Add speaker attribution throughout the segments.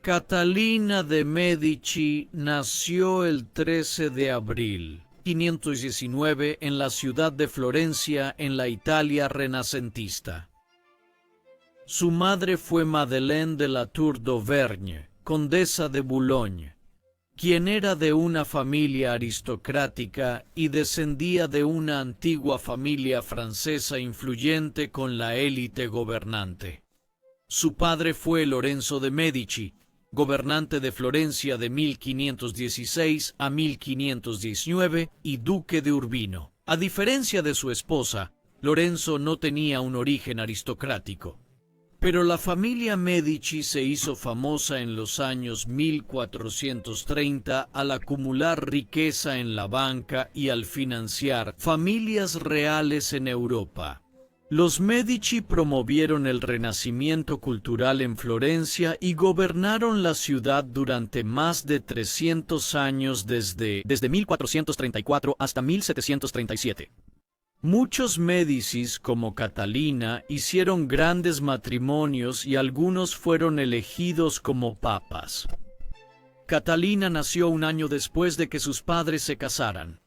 Speaker 1: Catalina de Medici nació el 13 de abril 1519 en la ciudad de Florencia, en la Italia renacentista. Su madre fue Madeleine de la Tour d'Auvergne, condesa de Boulogne, quien era de una familia aristocrática y descendía de una antigua familia francesa influyente con la élite gobernante. Su padre fue Lorenzo de Medici, gobernante de Florencia de 1516 a 1519 y duque de Urbino. A diferencia de su esposa, Lorenzo no tenía un origen aristocrático. Pero la familia Medici se hizo famosa en los años 1430 al acumular riqueza en la banca y al financiar familias reales en Europa. Los Medici promovieron el renacimiento cultural en Florencia y gobernaron la ciudad durante más de 300 años desde 1434 hasta 1737. Muchos Médicis, como Catalina, hicieron grandes matrimonios y algunos fueron elegidos como papas. Catalina nació un año después de que sus padres se casaran.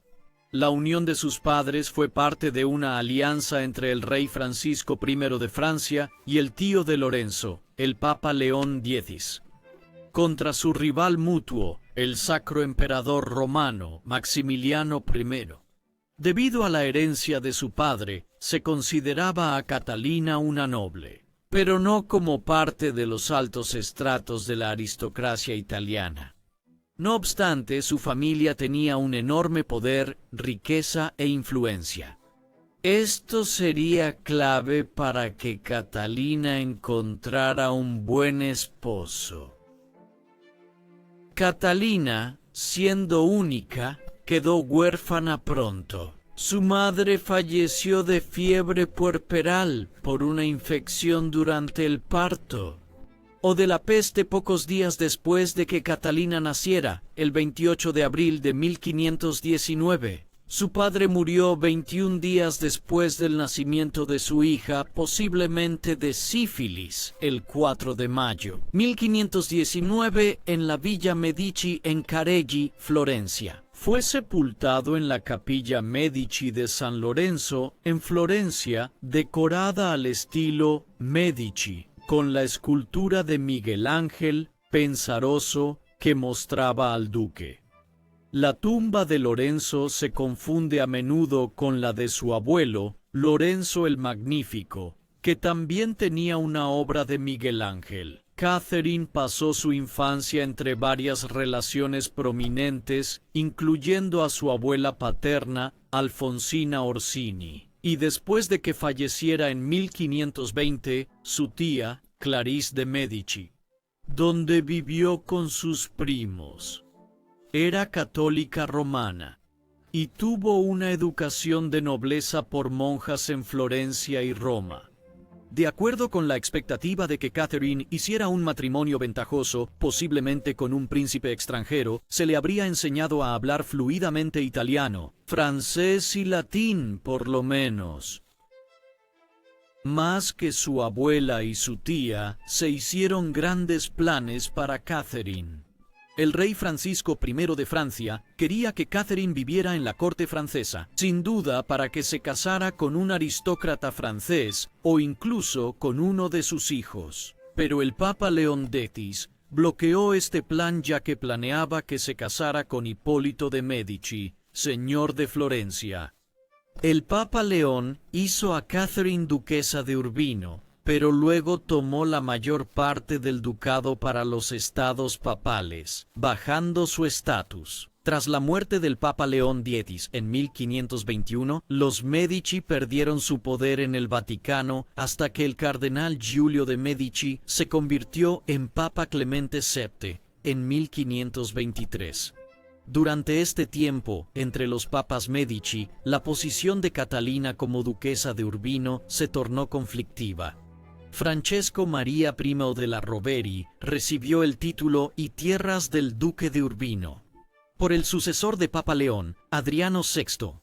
Speaker 1: La unión de sus padres fue parte de una alianza entre el rey Francisco I de Francia y el tío de Lorenzo, el Papa León X, contra su rival mutuo, el Sacro Emperador Romano, Maximiliano I. Debido a la herencia de su padre, se consideraba a Catalina una noble, pero no como parte de los altos estratos de la aristocracia italiana. No obstante, su familia tenía un enorme poder, riqueza e influencia. Esto sería clave para que Catalina encontrara un buen esposo. Catalina, siendo única, quedó huérfana pronto. Su madre falleció de fiebre puerperal por una infección durante el parto, o de la peste pocos días después de que Catalina naciera, el 28 de abril de 1519. Su padre murió 21 días después del nacimiento de su hija, posiblemente de sífilis, el 4 de mayo, 1519, en la Villa Medici en Careggi, Florencia. Fue sepultado en la Capilla Medici de San Lorenzo, en Florencia, decorada al estilo Medici, con la escultura de Miguel Ángel Pensaroso que mostraba al duque. La tumba de Lorenzo se confunde a menudo con la de su abuelo, Lorenzo el Magnífico, que también tenía una obra de Miguel Ángel. Catherine pasó su infancia entre varias relaciones prominentes, incluyendo a su abuela paterna, Alfonsina Orsini, y después de que falleciera en 1520, su tía, Clarice de Medici, donde vivió con sus primos. Era católica romana y tuvo una educación de nobleza por monjas en Florencia y Roma. De acuerdo con la expectativa de que Catherine hiciera un matrimonio ventajoso, posiblemente con un príncipe extranjero, se le habría enseñado a hablar fluidamente italiano, francés y latín por lo menos. Más que su abuela y su tía, se hicieron grandes planes para Catherine. El rey Francisco I de Francia quería que Catherine viviera en la corte francesa, sin duda para que se casara con un aristócrata francés o incluso con uno de sus hijos. Pero el Papa León X bloqueó este plan ya que planeaba que se casara con Hipólito de Medici, señor de Florencia. El Papa León hizo a Catherine duquesa de Urbino, pero luego tomó la mayor parte del ducado para los estados papales, bajando su estatus. Tras la muerte del Papa León X en 1521, los Medici perdieron su poder en el Vaticano hasta que el cardenal Giulio de Medici se convirtió en Papa Clemente VII en 1523. Durante este tiempo, entre los papas Medici, la posición de Catalina como duquesa de Urbino se tornó conflictiva. Francesco María I de la Roveri recibió el título y tierras del duque de Urbino por el sucesor de Papa León, Adriano VI.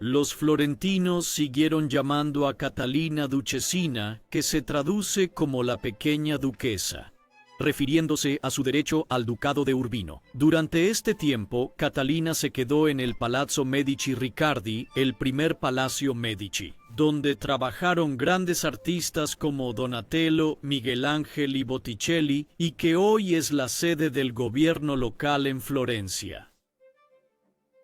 Speaker 1: Los florentinos siguieron llamando a Catalina Duchesina, que se traduce como la pequeña duquesa. refiriéndose a su derecho al ducado de Urbino. Durante este tiempo, Catalina se quedó en el Palazzo Medici Riccardi, el primer palacio Medici, donde trabajaron grandes artistas como Donatello, Miguel Ángel y Botticelli, y que hoy es la sede del gobierno local en Florencia.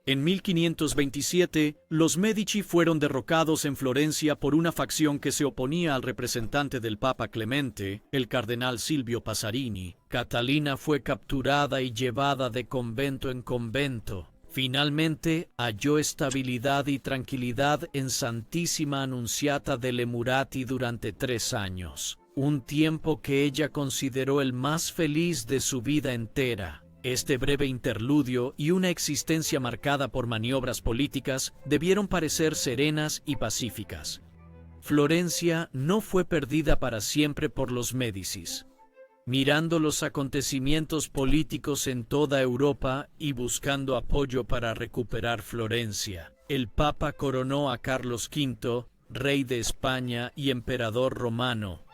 Speaker 1: En 1527, los Medici fueron derrocados en Florencia por una facción que se oponía al representante del Papa Clemente, el cardenal Silvio Passarini. Catalina fue capturada y llevada de convento en convento. Finalmente, halló estabilidad y tranquilidad en Santissima Annunziata delle Murati durante 3 años, un tiempo que ella consideró el más feliz de su vida entera. Este breve interludio y una existencia marcada por maniobras políticas debieron parecer serenas y pacíficas. Florencia no fue perdida para siempre por los Médicis. Mirando los acontecimientos políticos en toda Europa y buscando apoyo para recuperar Florencia, el Papa coronó a Carlos V, rey de España y emperador romano,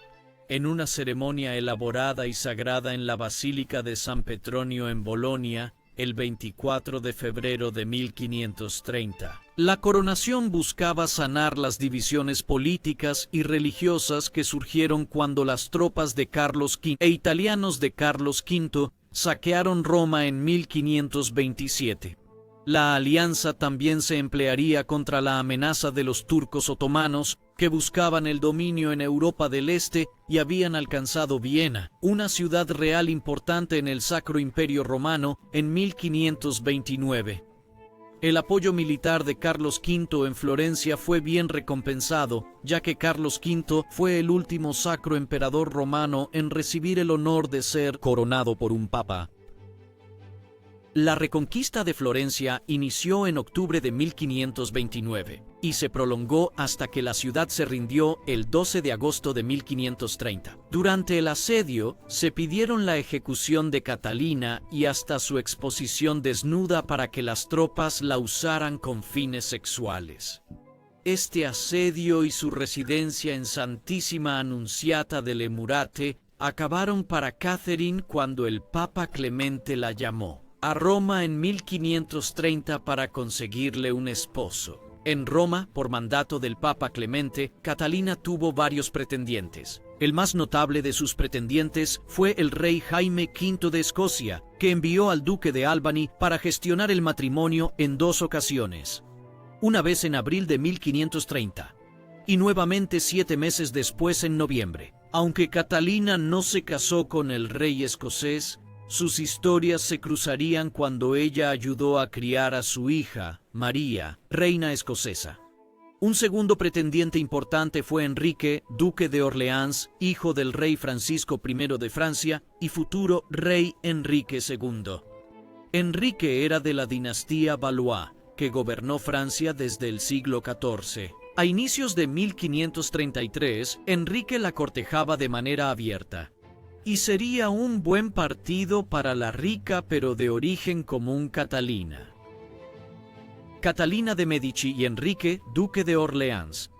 Speaker 1: en una ceremonia elaborada y sagrada en la Basílica de San Petronio en Bolonia, el 24 de febrero de 1530. La coronación buscaba sanar las divisiones políticas y religiosas que surgieron cuando las tropas de Carlos V e italianos de Carlos V saquearon Roma en 1527. La alianza también se emplearía contra la amenaza de los turcos otomanos, que buscaban el dominio en Europa del Este y habían alcanzado Viena, una ciudad real importante en el Sacro Imperio Romano, en 1529. El apoyo militar de Carlos V en Florencia fue bien recompensado, ya que Carlos V fue el último sacro emperador romano en recibir el honor de ser coronado por un papa. La reconquista de Florencia inició en octubre de 1529 y se prolongó hasta que la ciudad se rindió el 12 de agosto de 1530. Durante el asedio, se pidieron la ejecución de Catalina y hasta su exposición desnuda para que las tropas la usaran con fines sexuales. Este asedio y su residencia en Santissima Annunziata delle Murate acabaron para Catherine cuando el Papa Clemente la llamó a Roma en 1530 para conseguirle un esposo. En Roma, por mandato del Papa Clemente, Catalina tuvo varios pretendientes. El más notable de sus pretendientes fue el rey Jaime V de Escocia, que envió al duque de Albany para gestionar el matrimonio en 2 ocasiones. Una vez en abril de 1530 y nuevamente 7 meses después en noviembre. Aunque Catalina no se casó con el rey escocés, sus historias se cruzarían cuando ella ayudó a criar a su hija, María, reina escocesa. Un segundo pretendiente importante fue Enrique, duque de Orleans, hijo del rey Francisco I de Francia y futuro rey Enrique II. Enrique era de la dinastía Valois, que gobernó Francia desde el siglo XIV. A inicios de 1533, Enrique la cortejaba de manera abierta. Y sería un buen partido para la rica pero de origen común Catalina. Catalina de Medici y Enrique, duque de Orleans,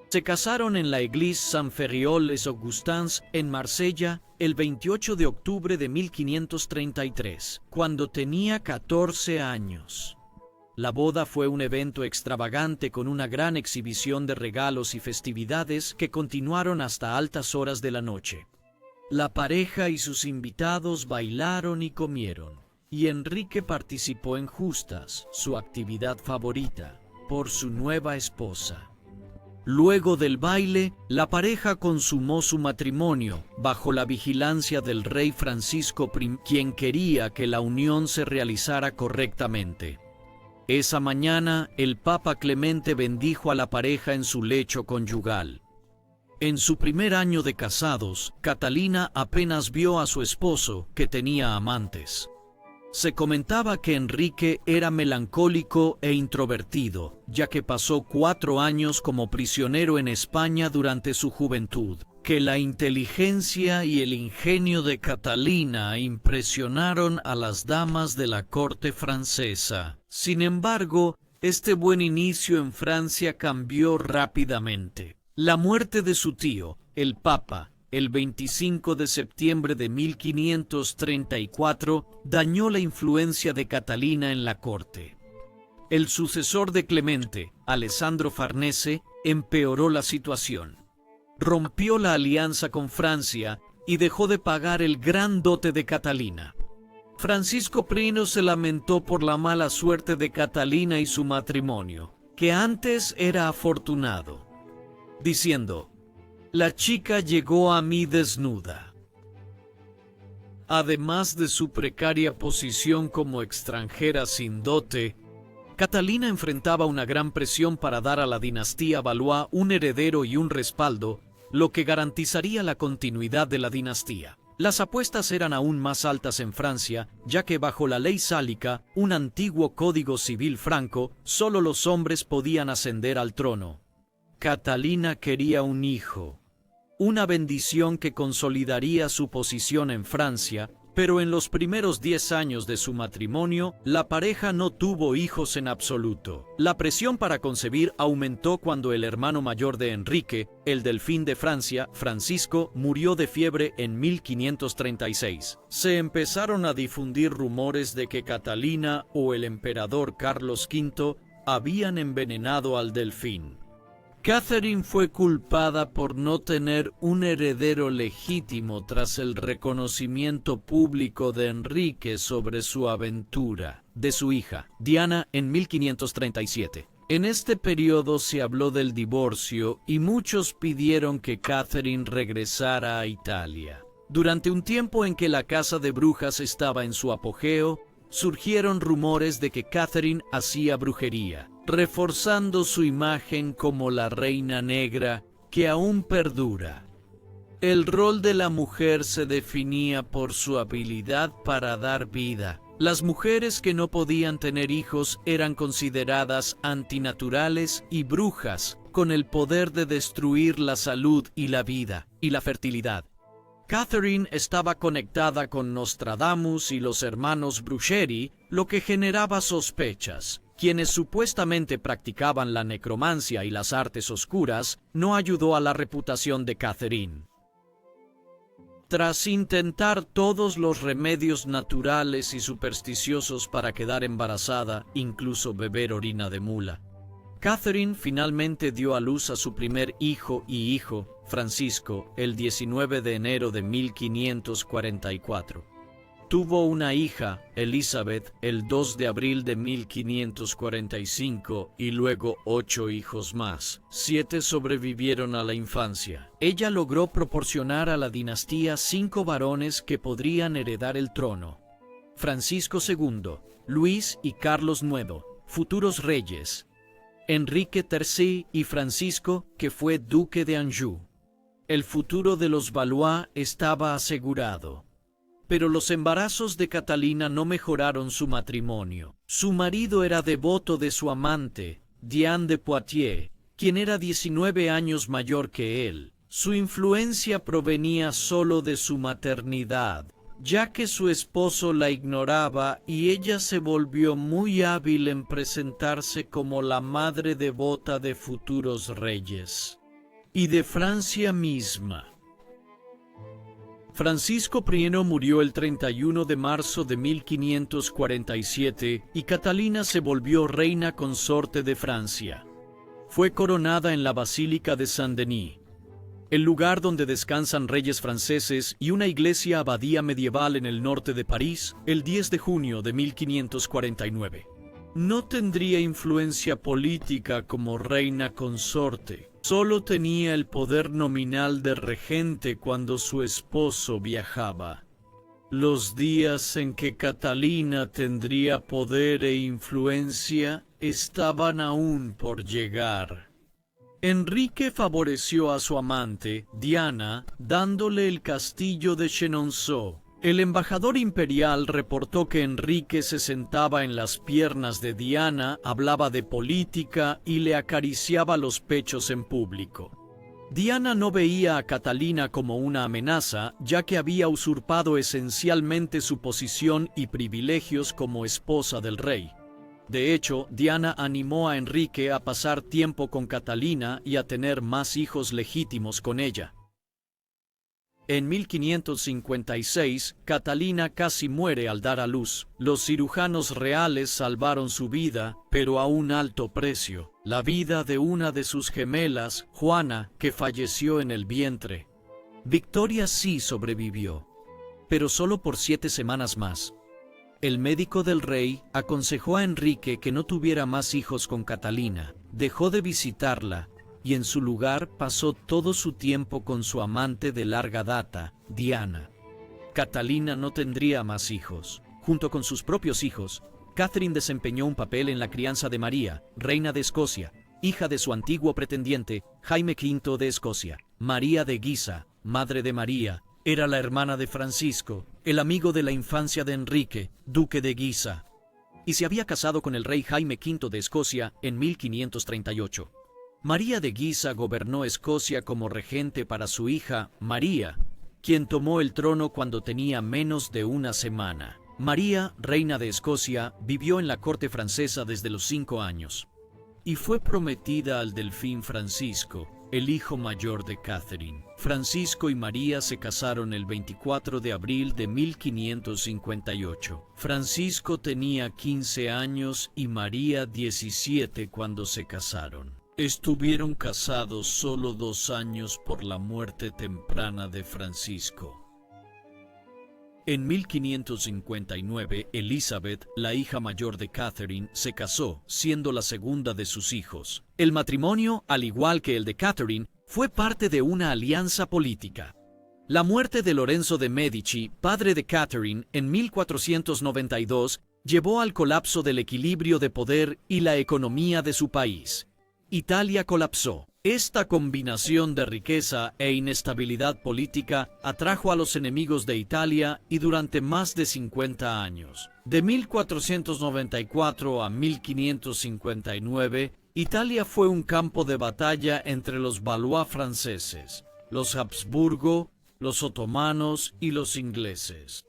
Speaker 1: se casaron en la Église Saint-Ferréol-les-Augustins en Marsella el 28 de octubre de 1533, cuando tenía 14 años. La boda fue un evento extravagante con una gran exhibición de regalos y festividades que continuaron hasta altas horas de la noche. La pareja y sus invitados bailaron y comieron, y Enrique participó en justas, su actividad favorita, por su nueva esposa. Luego del baile, la pareja consumó su matrimonio bajo la vigilancia del rey Francisco I, quien quería que la unión se realizara correctamente. Esa mañana, el Papa Clemente bendijo a la pareja en su lecho conyugal. En su primer año de casados, Catalina apenas vio a su esposo, que tenía amantes. Se comentaba que Enrique era melancólico e introvertido, ya que pasó 4 años como prisionero en España durante su juventud, que la inteligencia y el ingenio de Catalina impresionaron a las damas de la corte francesa. Sin embargo, este buen inicio en Francia cambió rápidamente. La muerte de su tío, el Papa, el 25 de septiembre de 1534, dañó la influencia de Catalina en la corte. El sucesor de Clemente, Alessandro Farnese, empeoró la situación. Rompió la alianza con Francia y dejó de pagar el gran dote de Catalina. Francisco I se lamentó por la mala suerte de Catalina y su matrimonio, que antes era afortunado, diciendo: «La chica llegó a mí desnuda». Además de su precaria posición como extranjera sin dote, Catalina enfrentaba una gran presión para dar a la dinastía Valois un heredero y un respaldo, lo que garantizaría la continuidad de la dinastía. Las apuestas eran aún más altas en Francia, ya que bajo la ley sálica, un antiguo código civil franco, solo los hombres podían ascender al trono. Catalina quería un hijo, una bendición que consolidaría su posición en Francia, pero en los primeros 10 años de su matrimonio, la pareja no tuvo hijos en absoluto. La presión para concebir aumentó cuando el hermano mayor de Enrique, el delfín de Francia, Francisco, murió de fiebre en 1536. Se empezaron a difundir rumores de que Catalina o el emperador Carlos V habían envenenado al delfín. Catherine fue culpada por no tener un heredero legítimo tras el reconocimiento público de Enrique sobre su aventura de su hija, Diana, en 1537. En este periodo se habló del divorcio y muchos pidieron que Catherine regresara a Italia. Durante un tiempo en que la casa de brujas estaba en su apogeo, surgieron rumores de que Catherine hacía brujería, reforzando su imagen como la reina negra que aún perdura. El rol de la mujer se definía por su habilidad para dar vida. Las mujeres que no podían tener hijos eran consideradas antinaturales y brujas, con el poder de destruir la salud y la vida, y la fertilidad. Catherine estaba conectada con Nostradamus y los hermanos Brucheri, lo que generaba sospechas. Quienes supuestamente practicaban la necromancia y las artes oscuras, no ayudó a la reputación de Catherine. Tras intentar todos los remedios naturales y supersticiosos para quedar embarazada, incluso beber orina de mula, Catherine finalmente dio a luz a su primer hijo, Francisco, el 19 de enero de 1544. Tuvo una hija, Elizabeth, el 2 de abril de 1545 y luego 8 hijos más. 7 sobrevivieron a la infancia. Ella logró proporcionar a la dinastía 5 varones que podrían heredar el trono: Francisco II, Luis y Carlos IX, futuros reyes; Enrique III y Francisco, que fue duque de Anjou. El futuro de los Valois estaba asegurado. Pero los embarazos de Catalina no mejoraron su matrimonio. Su marido era devoto de su amante, Diane de Poitiers, quien era 19 años mayor que él. Su influencia provenía solo de su maternidad, ya que su esposo la ignoraba y ella se volvió muy hábil en presentarse como la madre devota de futuros reyes y de Francia misma. Francisco I murió el 31 de marzo de 1547 y Catalina se volvió reina consorte de Francia. Fue coronada en la Basílica de Saint-Denis, el lugar donde descansan reyes franceses, y una iglesia abadía medieval en el norte de París, el 10 de junio de 1549. No tendría influencia política como reina consorte. Solo tenía el poder nominal de regente cuando su esposo viajaba. Los días en que Catalina tendría poder e influencia estaban aún por llegar. Enrique favoreció a su amante, Diana, dándole el castillo de Chenonceau. El embajador imperial reportó que Enrique se sentaba en las piernas de Diana, hablaba de política y le acariciaba los pechos en público. Diana no veía a Catalina como una amenaza, ya que había usurpado esencialmente su posición y privilegios como esposa del rey. De hecho, Diana animó a Enrique a pasar tiempo con Catalina y a tener más hijos legítimos con ella. En 1556, Catalina casi muere al dar a luz. Los cirujanos reales salvaron su vida, pero a un alto precio: la vida de una de sus gemelas, Juana, que falleció en el vientre. Victoria sí sobrevivió, pero solo por 7 semanas más. El médico del rey aconsejó a Enrique que no tuviera más hijos con Catalina. Dejó de visitarla y en su lugar pasó todo su tiempo con su amante de larga data, Diana. Catalina no tendría más hijos. Junto con sus propios hijos, Catherine desempeñó un papel en la crianza de María, reina de Escocia, hija de su antiguo pretendiente, Jaime V de Escocia. María de Guisa, madre de María, era la hermana de Francisco, el amigo de la infancia de Enrique, duque de Guisa, y se había casado con el rey Jaime V de Escocia en 1538. María de Guisa gobernó Escocia como regente para su hija, María, quien tomó el trono cuando tenía menos de una semana. María, reina de Escocia, vivió en la corte francesa desde los 5 años y fue prometida al delfín Francisco, el hijo mayor de Catherine. Francisco y María se casaron el 24 de abril de 1558. Francisco tenía 15 años y María 17 cuando se casaron. Estuvieron casados solo 2 años por la muerte temprana de Francisco. En 1559, Elizabeth, la hija mayor de Catherine, se casó, siendo la segunda de sus hijos. El matrimonio, al igual que el de Catherine, fue parte de una alianza política. La muerte de Lorenzo de Medici, padre de Catherine, en 1492, llevó al colapso del equilibrio de poder y la economía de su país. Italia colapsó. Esta combinación de riqueza e inestabilidad política atrajo a los enemigos de Italia y durante más de 50 años. De 1494 a 1559, Italia fue un campo de batalla entre los Valois franceses, los Habsburgo, los otomanos y los ingleses.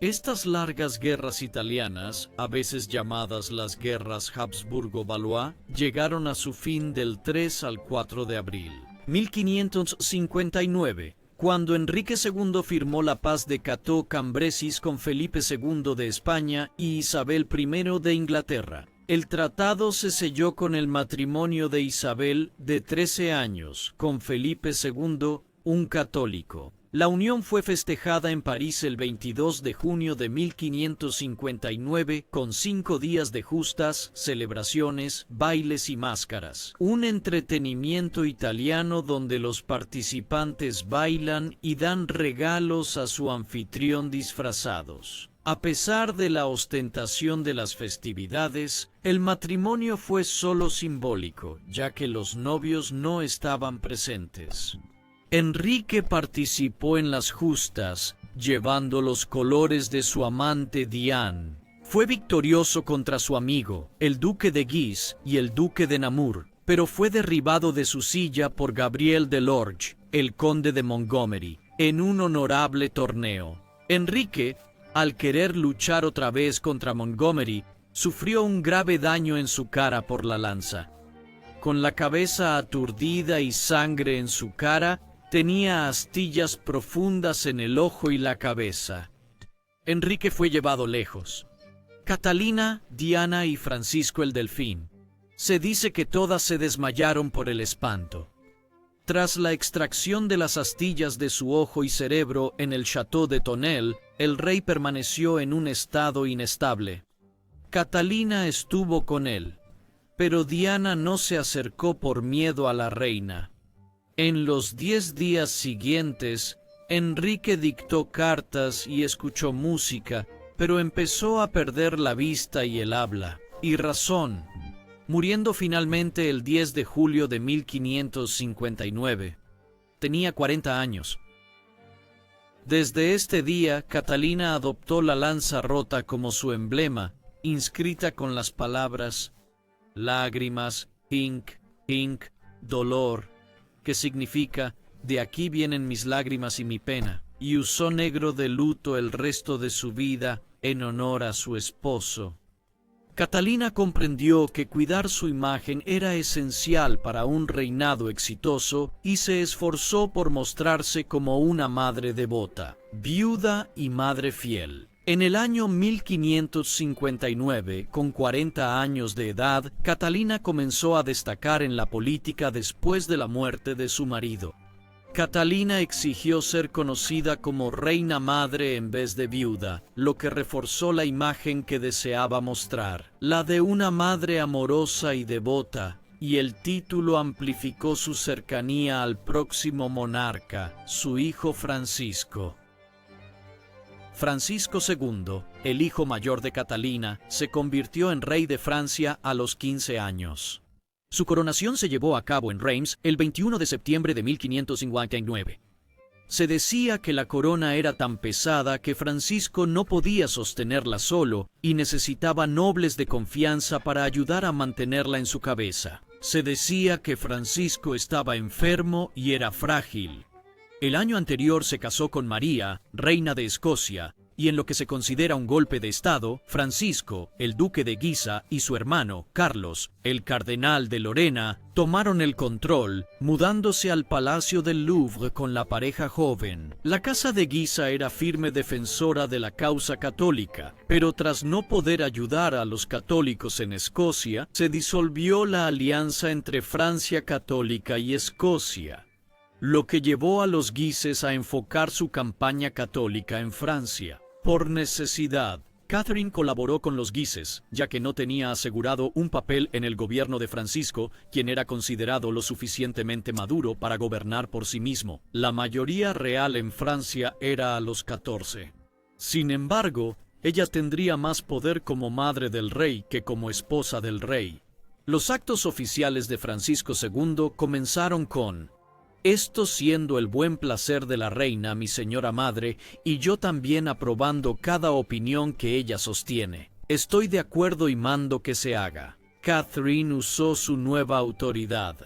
Speaker 1: Estas largas guerras italianas, a veces llamadas las guerras Habsburgo-Valois, llegaron a su fin del 3 al 4 de abril. 1559, cuando Enrique II firmó la paz de Cateau-Cambrésis con Felipe II de España y Isabel I de Inglaterra. El tratado se selló con el matrimonio de Isabel, de 13 años, con Felipe II, un católico. La unión fue festejada en París el 22 de junio de 1559 con 5 días de justas, celebraciones, bailes y máscaras. Un entretenimiento italiano donde los participantes bailan y dan regalos a su anfitrión disfrazados. A pesar de la ostentación de las festividades, el matrimonio fue solo simbólico, ya que los novios no estaban presentes. Enrique participó en las justas, llevando los colores de su amante Diane. Fue victorioso contra su amigo, el duque de Guise y el duque de Namur, pero fue derribado de su silla por Gabriel de Lorge, el conde de Montgomery, en un honorable torneo. Enrique, al querer luchar otra vez contra Montgomery, sufrió un grave daño en su cara por la lanza. Con la cabeza aturdida y sangre en su cara, tenía astillas profundas en el ojo y la cabeza. Enrique fue llevado lejos. Catalina, Diana y Francisco el Delfín. Se dice que todas se desmayaron por el espanto. Tras la extracción de las astillas de su ojo y cerebro en el Château de Tonnelle, el rey permaneció en un estado inestable. Catalina estuvo con él, pero Diana no se acercó por miedo a la reina. En los 10 días siguientes, Enrique dictó cartas y escuchó música, pero empezó a perder la vista y el habla, y razón, muriendo finalmente el 10 de julio de 1559. Tenía 40 años. Desde este día, Catalina adoptó la lanza rota como su emblema, inscrita con las palabras lágrimas, ink, dolor, que significa, de aquí vienen mis lágrimas y mi pena, y usó negro de luto el resto de su vida en honor a su esposo. Catalina comprendió que cuidar su imagen era esencial para un reinado exitoso y se esforzó por mostrarse como una madre devota, viuda y madre fiel. En el año 1559, con 40 años de edad, Catalina comenzó a destacar en la política después de la muerte de su marido. Catalina exigió ser conocida como reina madre en vez de viuda, lo que reforzó la imagen que deseaba mostrar, la de una madre amorosa y devota, y el título amplificó su cercanía al próximo monarca, su hijo Francisco. Francisco II, el hijo mayor de Catalina, se convirtió en rey de Francia a los 15 años. Su coronación se llevó a cabo en Reims el 21 de septiembre de 1559. Se decía que la corona era tan pesada que Francisco no podía sostenerla solo y necesitaba nobles de confianza para ayudar a mantenerla en su cabeza. Se decía que Francisco estaba enfermo y era frágil. El año anterior se casó con María, reina de Escocia, y en lo que se considera un golpe de Estado, Francisco, el duque de Guisa, y su hermano, Carlos, el cardenal de Lorena, tomaron el control, mudándose al Palacio del Louvre con la pareja joven. La casa de Guisa era firme defensora de la causa católica, pero tras no poder ayudar a los católicos en Escocia, se disolvió la alianza entre Francia católica y Escocia, lo que llevó a los Guises a enfocar su campaña católica en Francia. Por necesidad, Catherine colaboró con los Guises, ya que no tenía asegurado un papel en el gobierno de Francisco, quien era considerado lo suficientemente maduro para gobernar por sí mismo. La mayoría real en Francia era a los 14. Sin embargo, ella tendría más poder como madre del rey que como esposa del rey. Los actos oficiales de Francisco II comenzaron con: esto siendo el buen placer de la reina, mi señora madre, y yo también aprobando cada opinión que ella sostiene. Estoy de acuerdo y mando que se haga. Catherine usó su nueva autoridad.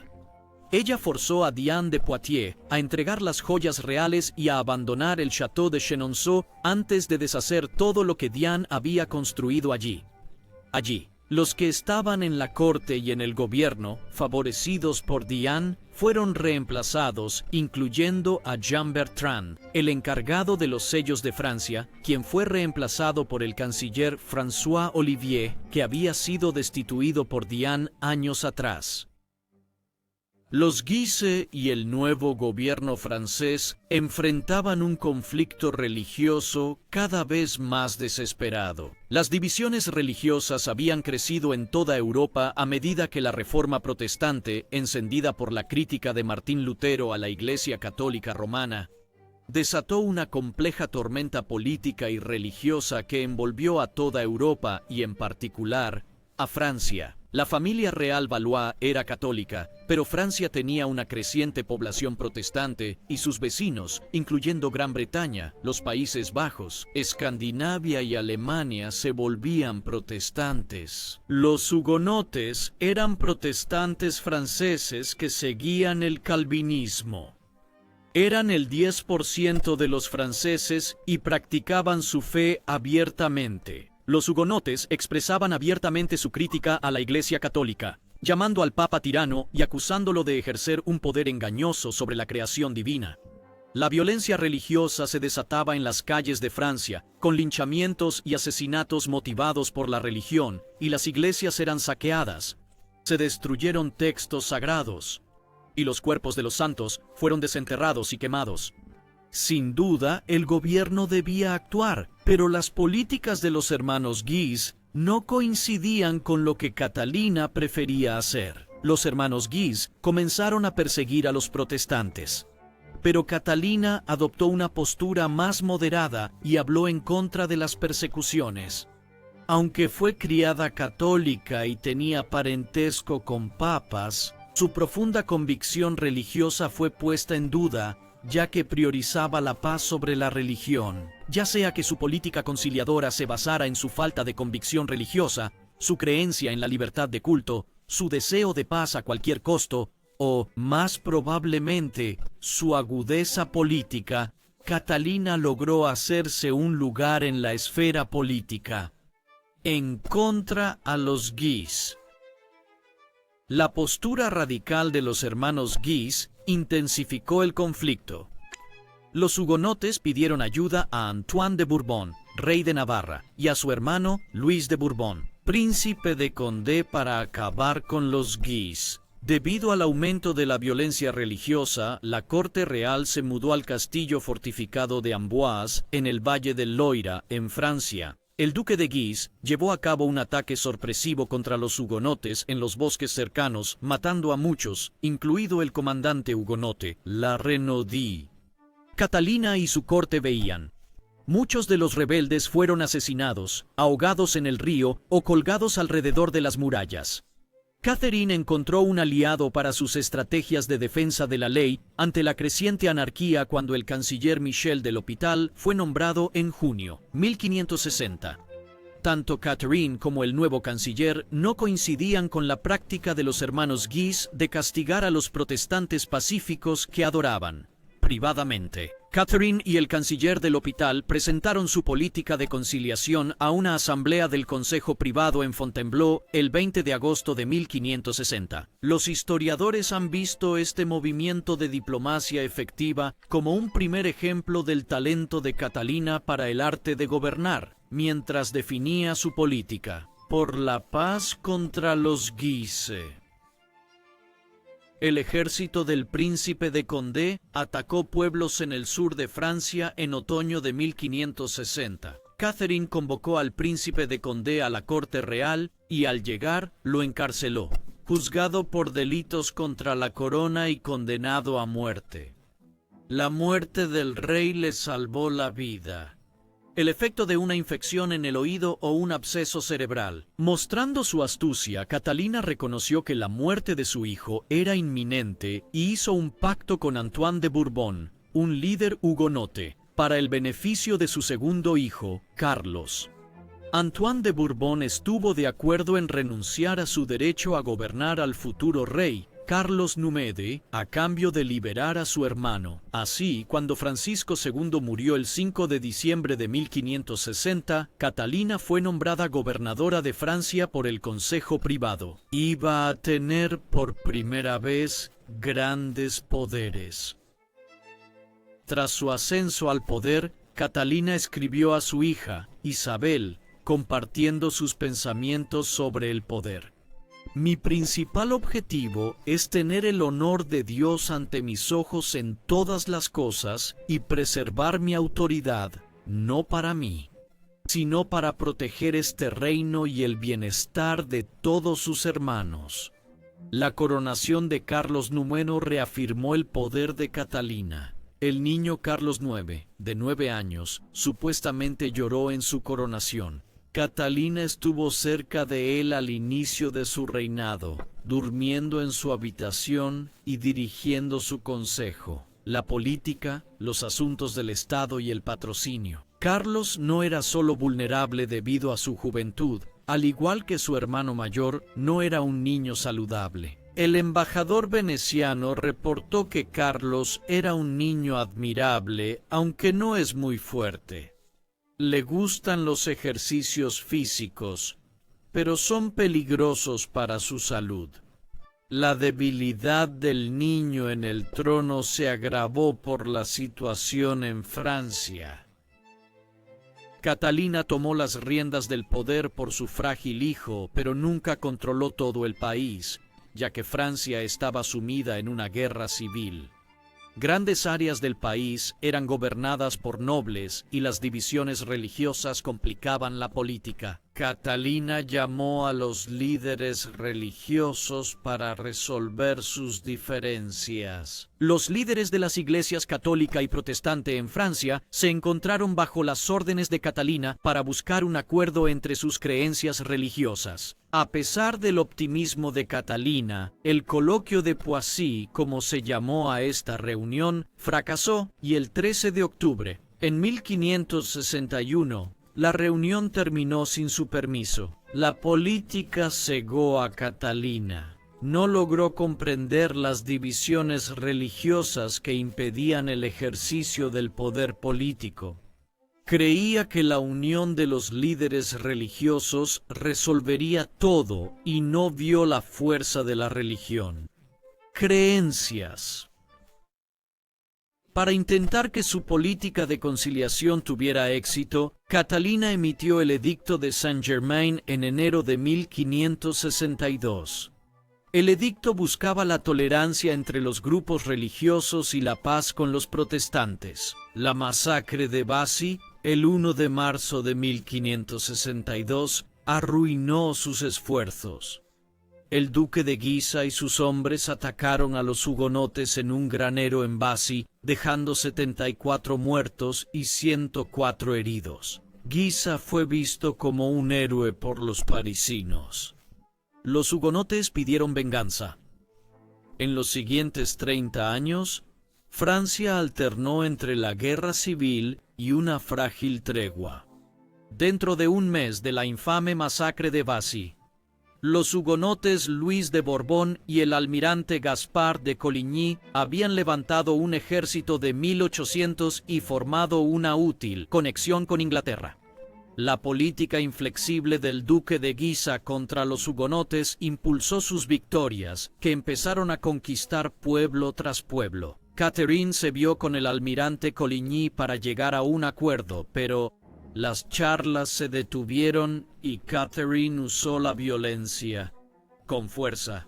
Speaker 1: Ella forzó a Diane de Poitiers a entregar las joyas reales y a abandonar el Château de Chenonceau antes de deshacer todo lo que Diane había construido allí. Los que estaban en la corte y en el gobierno, favorecidos por Diane, fueron reemplazados, incluyendo a Jean Bertrand, el encargado de los sellos de Francia, quien fue reemplazado por el canciller François Olivier, que había sido destituido por Diane años atrás. Los Guise y el nuevo gobierno francés enfrentaban un conflicto religioso cada vez más desesperado. Las divisiones religiosas habían crecido en toda Europa a medida que la Reforma protestante, encendida por la crítica de Martín Lutero a la Iglesia Católica Romana, desató una compleja tormenta política y religiosa que envolvió a toda Europa y, en particular, a Francia. La familia real Valois era católica, pero Francia tenía una creciente población protestante y sus vecinos, incluyendo Gran Bretaña, los Países Bajos, Escandinavia y Alemania, se volvían protestantes. Los hugonotes eran protestantes franceses que seguían el calvinismo. Eran el 10% de los franceses y practicaban su fe abiertamente. Los hugonotes expresaban abiertamente su crítica a la Iglesia Católica, llamando al Papa tirano y acusándolo de ejercer un poder engañoso sobre la creación divina. La violencia religiosa se desataba en las calles de Francia, con linchamientos y asesinatos motivados por la religión, y las iglesias eran saqueadas. Se destruyeron textos sagrados, y los cuerpos de los santos fueron desenterrados y quemados. Sin duda, el gobierno debía actuar, pero las políticas de los hermanos Guise no coincidían con lo que Catalina prefería hacer. Los hermanos Guise comenzaron a perseguir a los protestantes, pero Catalina adoptó una postura más moderada y habló en contra de las persecuciones. Aunque fue criada católica y tenía parentesco con papas, su profunda convicción religiosa fue puesta en duda, ya que priorizaba la paz sobre la religión. Ya sea que su política conciliadora se basara en su falta de convicción religiosa, su creencia en la libertad de culto, su deseo de paz a cualquier costo, o, más probablemente, su agudeza política, Catalina logró hacerse un lugar en la esfera política. En contra a los Guise. La postura radical de los hermanos Guise intensificó el conflicto. Los hugonotes pidieron ayuda a Antoine de Bourbon, rey de Navarra, y a su hermano Luis de Bourbon, príncipe de Condé, para acabar con los Guise. Debido al aumento de la violencia religiosa, la corte real se mudó al castillo fortificado de Amboise, en el valle del Loira, en Francia. El duque de Guise llevó a cabo un ataque sorpresivo contra los hugonotes en los bosques cercanos, matando a muchos, incluido el comandante hugonote, La Renaudie. Catalina y su corte veían. Muchos de los rebeldes fueron asesinados, ahogados en el río o colgados alrededor de las murallas. Catherine encontró un aliado para sus estrategias de defensa de la ley ante la creciente anarquía cuando el canciller Michel de l'Hôpital fue nombrado en junio 1560. Tanto Catherine como el nuevo canciller no coincidían con la práctica de los hermanos Guise de castigar a los protestantes pacíficos que adoraban privadamente. Catherine y el canciller del L'Hôpital presentaron su política de conciliación a una asamblea del Consejo Privado en Fontainebleau el 20 de agosto de 1560. Los historiadores han visto este movimiento de diplomacia efectiva como un primer ejemplo del talento de Catalina para el arte de gobernar, mientras definía su política por la paz contra los Guise. El ejército del príncipe de Condé atacó pueblos en el sur de Francia en otoño de 1560. Catherine convocó al príncipe de Condé a la corte real y al llegar lo encarceló, juzgado por delitos contra la corona y condenado a muerte. La muerte del rey le salvó la vida. El efecto de una infección en el oído o un absceso cerebral. Mostrando su astucia, Catalina reconoció que la muerte de su hijo era inminente y hizo un pacto con Antoine de Bourbon, un líder hugonote, para el beneficio de su segundo hijo, Carlos. Antoine de Bourbon estuvo de acuerdo en renunciar a su derecho a gobernar al futuro rey, Carlos Numede, a cambio de liberar a su hermano. Así, cuando Francisco II murió el 5 de diciembre de 1560, Catalina fue nombrada gobernadora de Francia por el Consejo Privado. Iba a tener por primera vez grandes poderes. Tras su ascenso al poder, Catalina escribió a su hija, Isabel, compartiendo sus pensamientos sobre el poder. Mi principal objetivo es tener el honor de Dios ante mis ojos en todas las cosas y preservar mi autoridad, no para mí, sino para proteger este reino y el bienestar de todos sus hermanos. La coronación de Carlos IX reafirmó el poder de Catalina. El niño Carlos IX, de 9 años, supuestamente lloró en su coronación. Catalina estuvo cerca de él al inicio de su reinado, durmiendo en su habitación y dirigiendo su consejo, la política, los asuntos del Estado y el patrocinio. Carlos no era solo vulnerable debido a su juventud, al igual que su hermano mayor, no era un niño saludable. El embajador veneciano reportó que Carlos era un niño admirable, aunque no es muy fuerte. Le gustan los ejercicios físicos, pero son peligrosos para su salud. La debilidad del niño en el trono se agravó por la situación en Francia. Catalina tomó las riendas del poder por su frágil hijo, pero nunca controló todo el país, ya que Francia estaba sumida en una guerra civil. Grandes áreas del país eran gobernadas por nobles y las divisiones religiosas complicaban la política. Catalina llamó a los líderes religiosos para resolver sus diferencias. Los líderes de las iglesias católica y protestante en Francia se encontraron bajo las órdenes de Catalina para buscar un acuerdo entre sus creencias religiosas. A pesar del optimismo de Catalina, el coloquio de Poissy, como se llamó a esta reunión, fracasó y el 13 de octubre, en 1561, la reunión terminó sin su permiso. La política cegó a Catalina. No logró comprender las divisiones religiosas que impedían el ejercicio del poder político. Creía que la unión de los líderes religiosos resolvería todo y no vio la fuerza de la religión. Creencias. Para intentar que su política de conciliación tuviera éxito, Catalina emitió el Edicto de Saint-Germain en enero de 1562. El edicto buscaba la tolerancia entre los grupos religiosos y la paz con los protestantes. La masacre de Vassy, el 1 de marzo de 1562, arruinó sus esfuerzos. El duque de Guisa y sus hombres atacaron a los hugonotes en un granero en Vassy, dejando 74 muertos y 104 heridos. Guisa fue visto como un héroe por los parisinos. Los hugonotes pidieron venganza. En los siguientes 30 años, Francia alternó entre la guerra civil y una frágil tregua. Dentro de un mes de la infame masacre de Vassy, los hugonotes Luis de Borbón y el almirante Gaspar de Coligny habían levantado un ejército de 1800 y formado una útil conexión con Inglaterra. La política inflexible del duque de Guisa contra los hugonotes impulsó sus victorias, que empezaron a conquistar pueblo tras pueblo. Catherine se vio con el almirante Coligny para llegar a un acuerdo, pero las charlas se detuvieron y Catherine usó la violencia con fuerza.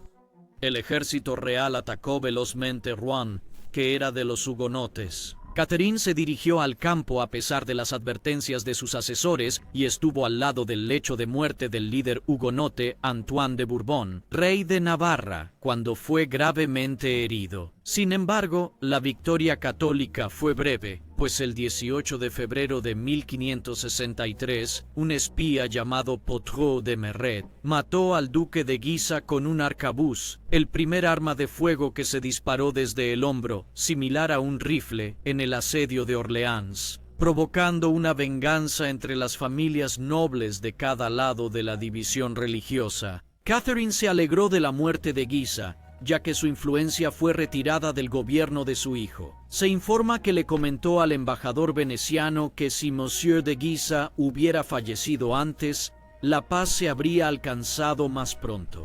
Speaker 1: El ejército real atacó velozmente Rouen, que era de los hugonotes. Catherine se dirigió al campo a pesar de las advertencias de sus asesores y estuvo al lado del lecho de muerte del líder hugonote Antoine de Bourbon, rey de Navarra, cuando fue gravemente herido. Sin embargo, la victoria católica fue breve, pues el 18 de febrero de 1563, un espía llamado Potreau de Merret mató al duque de Guisa con un arcabuz, el primer arma de fuego que se disparó desde el hombro, similar a un rifle, en el asedio de Orleans, provocando una venganza entre las familias nobles de cada lado de la división religiosa. Catherine se alegró de la muerte de Guisa, ya que su influencia fue retirada del gobierno de su hijo. Se informa que le comentó al embajador veneciano que si Monsieur de Guisa hubiera fallecido antes, la paz se habría alcanzado más pronto.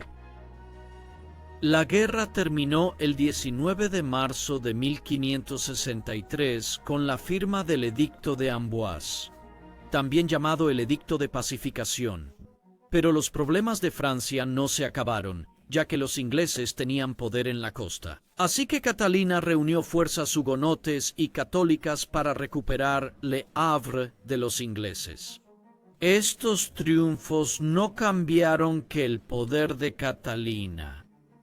Speaker 1: La guerra terminó el 19 de marzo de 1563 con la firma del Edicto de Amboise, también llamado el Edicto de Pacificación. Pero los problemas de Francia no se acabaron, ya que los ingleses tenían poder en la costa. Así que Catalina reunió fuerzas hugonotes y católicas para recuperar Le Havre de los ingleses. Estos triunfos no cambiaron que el poder de Catalina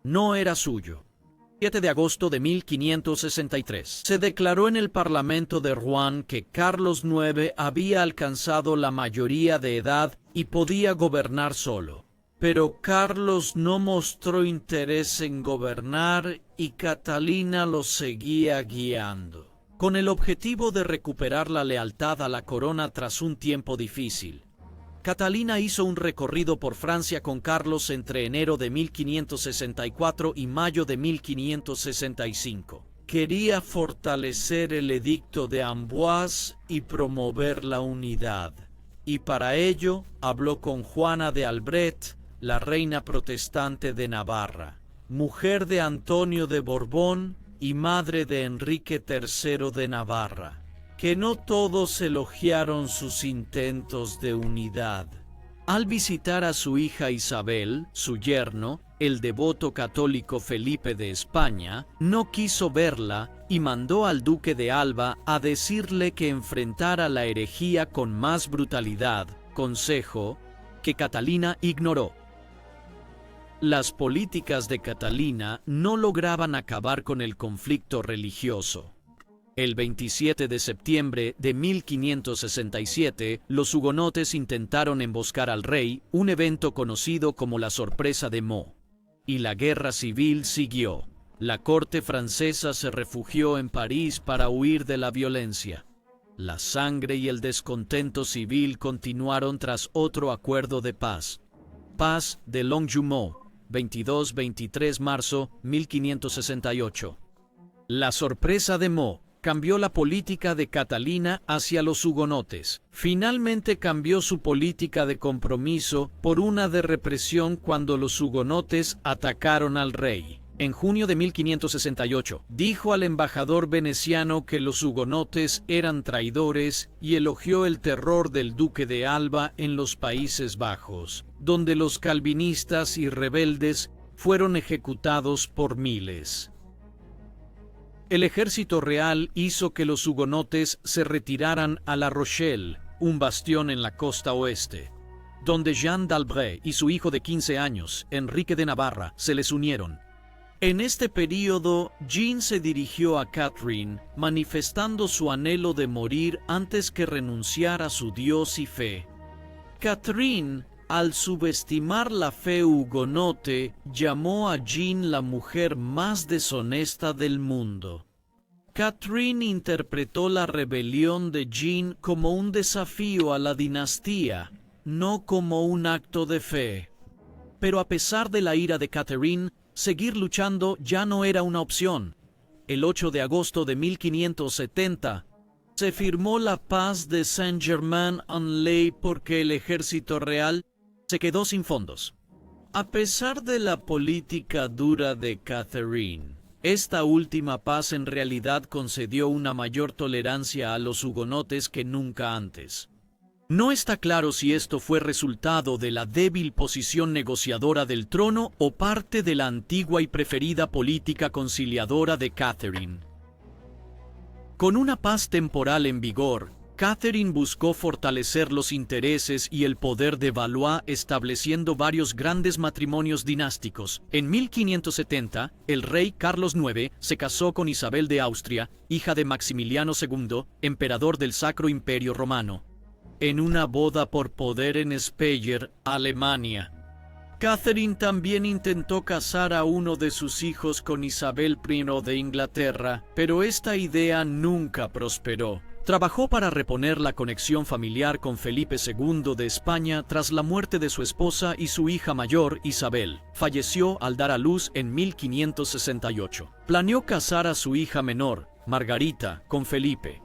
Speaker 1: no era suyo. 7 de agosto de 1563. Se declaró en el Parlamento de Rouen que Carlos IX había alcanzado la mayoría de edad y podía gobernar solo. Pero Carlos no mostró interés en gobernar y Catalina lo seguía guiando, con el objetivo de recuperar la lealtad a la corona tras un tiempo difícil. Catalina hizo un recorrido por Francia con Carlos entre enero de 1564 y mayo de 1565. Quería fortalecer el Edicto de Amboise y promover la unidad. Y para ello habló con Juana de Albret, la reina protestante de Navarra, mujer de Antonio de Borbón y madre de Enrique III de Navarra, que no todos elogiaron sus intentos de unidad. Al visitar a su hija Isabel, su yerno, el devoto católico Felipe de España, no quiso verla y mandó al duque de Alba a decirle que enfrentara la herejía con más brutalidad, consejo que Catalina ignoró. Las políticas de Catalina no lograban acabar con el conflicto religioso. El 27 de septiembre de 1567, los hugonotes intentaron emboscar al rey, un evento conocido como la sorpresa de Meaux. Y la guerra civil siguió. La corte francesa se refugió en París para huir de la violencia. La sangre y el descontento civil continuaron tras otro acuerdo de paz. Paz de Longjumeau, 22-23 marzo 1568. La sorpresa de Meaux. cambió la política de Catalina hacia los hugonotes. Finalmente cambió su política de compromiso por una de represión cuando los hugonotes atacaron al rey. En junio de 1568, dijo al embajador veneciano que los hugonotes eran traidores y elogió el terror del duque de Alba en los Países Bajos, donde los calvinistas y rebeldes fueron ejecutados por miles. El ejército real hizo que los hugonotes se retiraran a La Rochelle, un bastión en la costa oeste, donde Jean d'Albret y su hijo de 15 años, Enrique de Navarra, se les unieron. En este período, Jean se dirigió a Catherine, manifestando su anhelo de morir antes que renunciar a su Dios y fe. Catherine, al subestimar la fe hugonote, llamó a Jean la mujer más deshonesta del mundo. Catherine interpretó la rebelión de Jean como un desafío a la dinastía, no como un acto de fe. Pero a pesar de la ira de Catherine, seguir luchando ya no era una opción. El 8 de agosto de 1570, se firmó la paz de Saint-Germain-en-Laye porque el ejército real se quedó sin fondos. A pesar de la política dura de Catherine, esta última paz en realidad concedió una mayor tolerancia a los hugonotes que nunca antes. No está claro si esto fue resultado de la débil posición negociadora del trono o parte de la antigua y preferida política conciliadora de Catherine. Con una paz temporal en vigor, Catherine buscó fortalecer los intereses y el poder de Valois estableciendo varios grandes matrimonios dinásticos. En 1570, el rey Carlos IX se casó con Isabel de Austria, hija de Maximiliano II, emperador del Sacro Imperio Romano, en una boda por poder en Speyer, Alemania. Catherine también intentó casar a uno de sus hijos con Isabel I de Inglaterra, pero esta idea nunca prosperó. Trabajó para reponer la conexión familiar con Felipe II de España tras la muerte de su esposa y su hija mayor, Isabel. Falleció al dar a luz en 1568. Planeó casar a su hija menor, Margarita, con Felipe,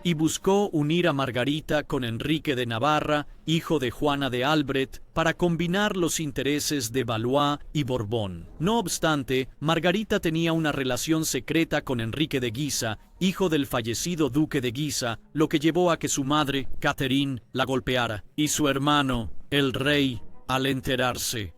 Speaker 1: y buscó unir a Margarita con Enrique de Navarra, hijo de Juana de Albret, para combinar los intereses de Valois y Borbón. No obstante, Margarita tenía una relación secreta con Enrique de Guisa, hijo del fallecido duque de Guisa, lo que llevó a que su madre, Catherine, la golpeara, y su hermano, el rey, al enterarse.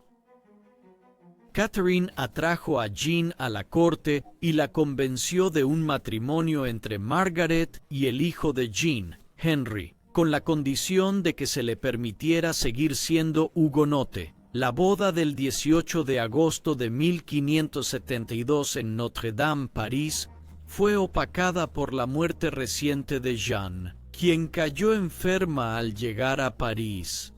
Speaker 1: Catherine atrajo a Jean a la corte y la convenció de un matrimonio entre Margaret y el hijo de Jean, Henry, con la condición de que se le permitiera seguir siendo hugonote. La boda del 18 de agosto de 1572 en Notre-Dame, París, fue opacada por la muerte reciente de Jeanne, quien cayó enferma al llegar a París.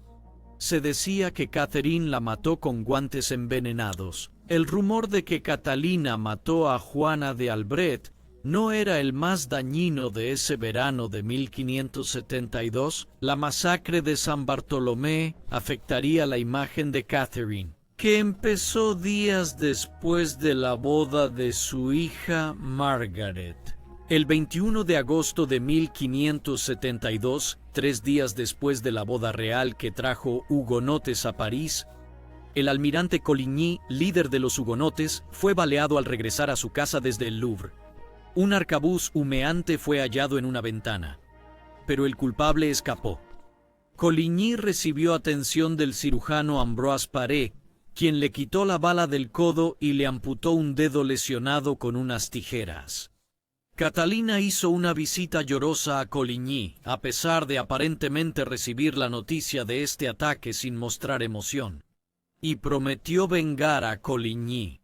Speaker 1: Se decía que Catherine la mató con guantes envenenados. El rumor de que Catalina mató a Juana de Albret no era el más dañino de ese verano de 1572. La masacre de San Bartolomé afectaría la imagen de Catherine, que empezó días después de la boda de su hija Margaret. El 21 de agosto de 1572, 3 días después de la boda real que trajo hugonotes a París, el almirante Coligny, líder de los hugonotes, fue baleado al regresar a su casa desde el Louvre. Un arcabuz humeante fue hallado en una ventana, pero el culpable escapó. Coligny recibió atención del cirujano Ambroise Paré, quien le quitó la bala del codo y le amputó un dedo lesionado con unas tijeras. Catalina hizo una visita llorosa a Coligny, a pesar de aparentemente recibir la noticia de este ataque sin mostrar emoción, y prometió vengar a Coligny.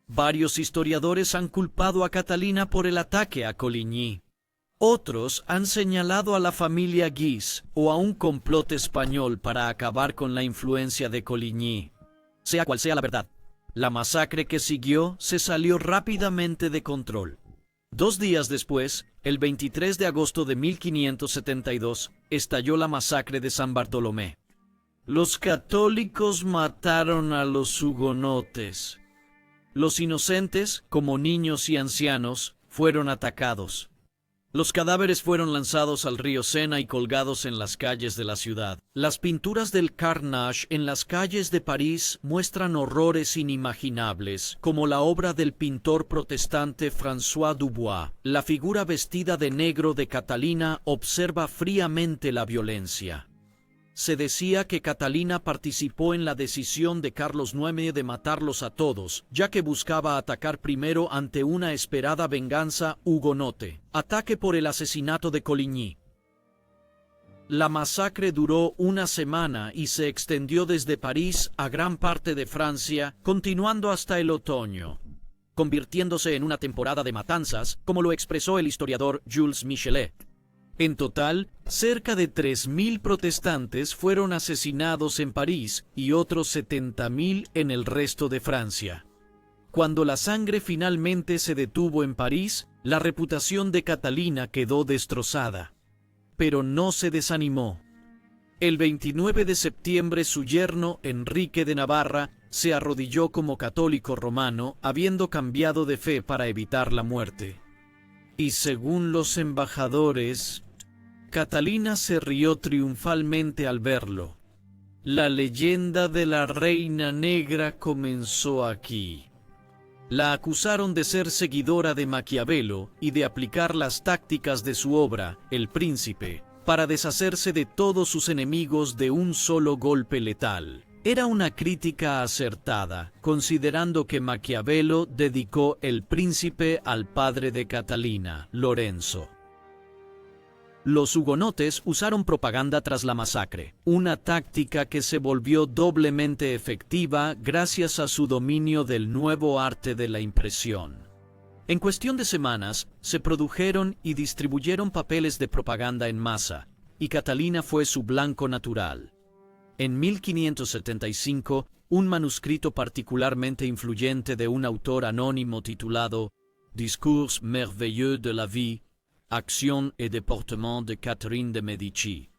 Speaker 1: Varios historiadores han culpado a Catalina por el ataque a Coligny. Otros han señalado a la familia Guise o a un complot español para acabar con la influencia de Coligny. Sea cual sea la verdad, la masacre que siguió se salió rápidamente de control. 2 días después, el 23 de agosto de 1572, estalló la masacre de San Bartolomé. Los católicos mataron a los hugonotes. Los inocentes, como niños y ancianos, fueron atacados. Los cadáveres fueron lanzados al río Sena y colgados en las calles de la ciudad. Las pinturas del Carnage en las calles de París muestran horrores inimaginables, como la obra del pintor protestante François Dubois. La figura vestida de negro de Catalina observa fríamente la violencia. Se decía que Catalina participó en la decisión de Carlos IX de matarlos a todos, ya que buscaba atacar primero ante una esperada venganza hugonote. Ataque por el asesinato de Coligny. La masacre duró una semana y se extendió desde París a gran parte de Francia, continuando hasta el otoño, convirtiéndose en una temporada de matanzas, como lo expresó el historiador Jules Michelet. En total, cerca de 3.000 protestantes fueron asesinados en París y otros 70.000 en el resto de Francia. Cuando la sangre finalmente se detuvo en París, la reputación de Catalina quedó destrozada. Pero no se desanimó. El 29 de septiembre su yerno, Enrique de Navarra, se arrodilló como católico romano, habiendo cambiado de fe para evitar la muerte. Y según los embajadores, Catalina se rió triunfalmente al verlo. La leyenda de la Reina Negra comenzó aquí. La acusaron de ser seguidora de Maquiavelo y de aplicar las tácticas de su obra, El Príncipe, para deshacerse de todos sus enemigos de un solo golpe letal. Era una crítica acertada, considerando que Maquiavelo dedicó El Príncipe al padre de Catalina, Lorenzo. Los hugonotes usaron propaganda tras la masacre, una táctica que se volvió doblemente efectiva gracias a su dominio del nuevo arte de la impresión. En cuestión de semanas, se produjeron y distribuyeron papeles de propaganda en masa, y Catalina fue su blanco natural. En 1575, un manuscrito particularmente influyente de un autor anónimo titulado Discours merveilleux de la vie, Acción et déportement de Catherine de Medici,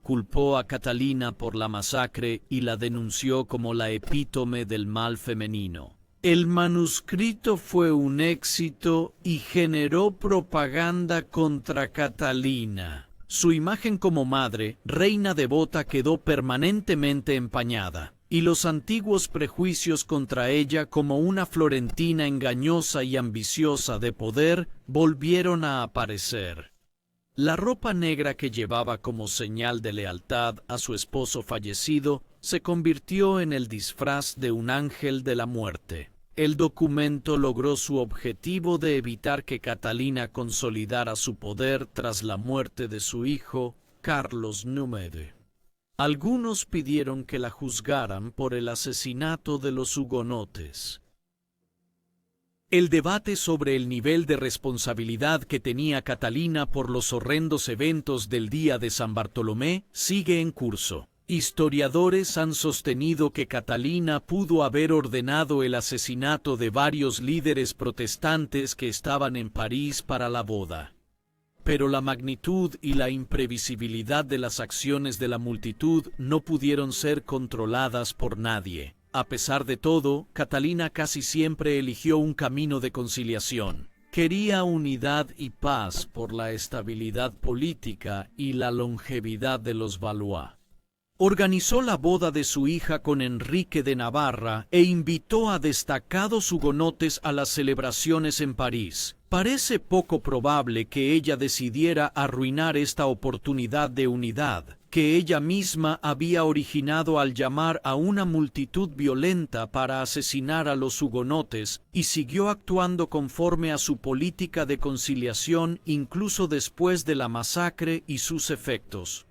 Speaker 1: culpó a Catalina por la masacre y la denunció como la epítome del mal femenino. El manuscrito fue un éxito y generó propaganda contra Catalina. Su imagen como madre, reina devota, quedó permanentemente empañada, y los antiguos prejuicios contra ella como una florentina engañosa y ambiciosa de poder volvieron a aparecer. La ropa negra que llevaba como señal de lealtad a su esposo fallecido se convirtió en el disfraz de un ángel de la muerte. El documento logró su objetivo de evitar que Catalina consolidara su poder tras la muerte de su hijo, Carlos IX. Algunos pidieron que la juzgaran por el asesinato de los hugonotes. El debate sobre el nivel de responsabilidad que tenía Catalina por los horrendos eventos del día de San Bartolomé sigue en curso. Historiadores han sostenido que Catalina pudo haber ordenado el asesinato de varios líderes protestantes que estaban en París para la boda. Pero la magnitud y la imprevisibilidad de las acciones de la multitud no pudieron ser controladas por nadie. A pesar de todo, Catalina casi siempre eligió un camino de conciliación. Quería unidad y paz por la estabilidad política y la longevidad de los Valois. Organizó la boda de su hija con Enrique de Navarra e invitó a destacados hugonotes a las celebraciones en París. Parece poco probable que ella decidiera arruinar esta oportunidad de unidad, que ella misma había originado al llamar a una multitud violenta para asesinar a los hugonotes, y siguió actuando conforme a su política de conciliación incluso después de la masacre y sus efectos.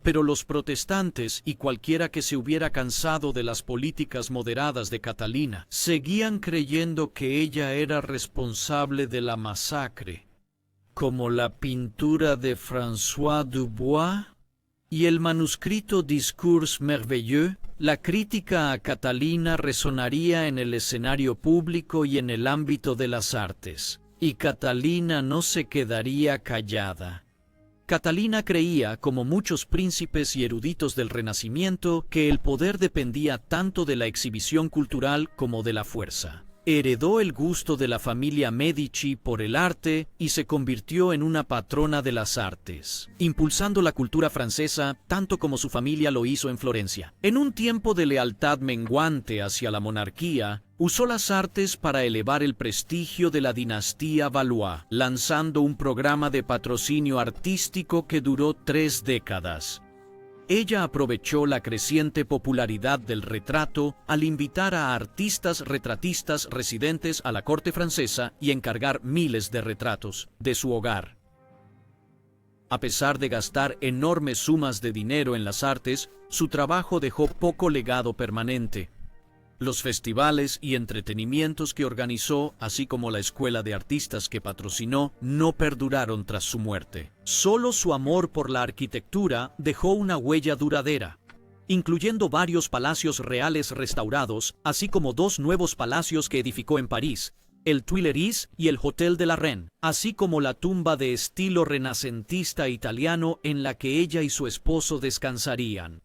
Speaker 1: Pero los protestantes y cualquiera que se hubiera cansado de las políticas moderadas de Catalina seguían creyendo que ella era responsable de la masacre, como la pintura de François Dubois y el manuscrito Discours merveilleux. La crítica a Catalina resonaría en el escenario público y en el ámbito de las artes, y Catalina no se quedaría callada. Catalina creía, como muchos príncipes y eruditos del Renacimiento, que el poder dependía tanto de la exhibición cultural como de la fuerza. Heredó el gusto de la familia Medici por el arte y se convirtió en una patrona de las artes, impulsando la cultura francesa tanto como su familia lo hizo en Florencia. En un tiempo de lealtad menguante hacia la monarquía, usó las artes para elevar el prestigio de la dinastía Valois, lanzando un programa de patrocinio artístico que duró 3 décadas. Ella aprovechó la creciente popularidad del retrato al invitar a artistas retratistas residentes a la corte francesa y encargar miles de retratos de su hogar. A pesar de gastar enormes sumas de dinero en las artes, su trabajo dejó poco legado permanente. Los festivales y entretenimientos que organizó, así como la escuela de artistas que patrocinó, no perduraron tras su muerte. Solo su amor por la arquitectura dejó una huella duradera, incluyendo varios palacios reales restaurados, así como 2 nuevos palacios que edificó en París, el Tuileries y el Hotel de la Reine, así como la tumba de estilo renacentista italiano en la que ella y su esposo descansarían.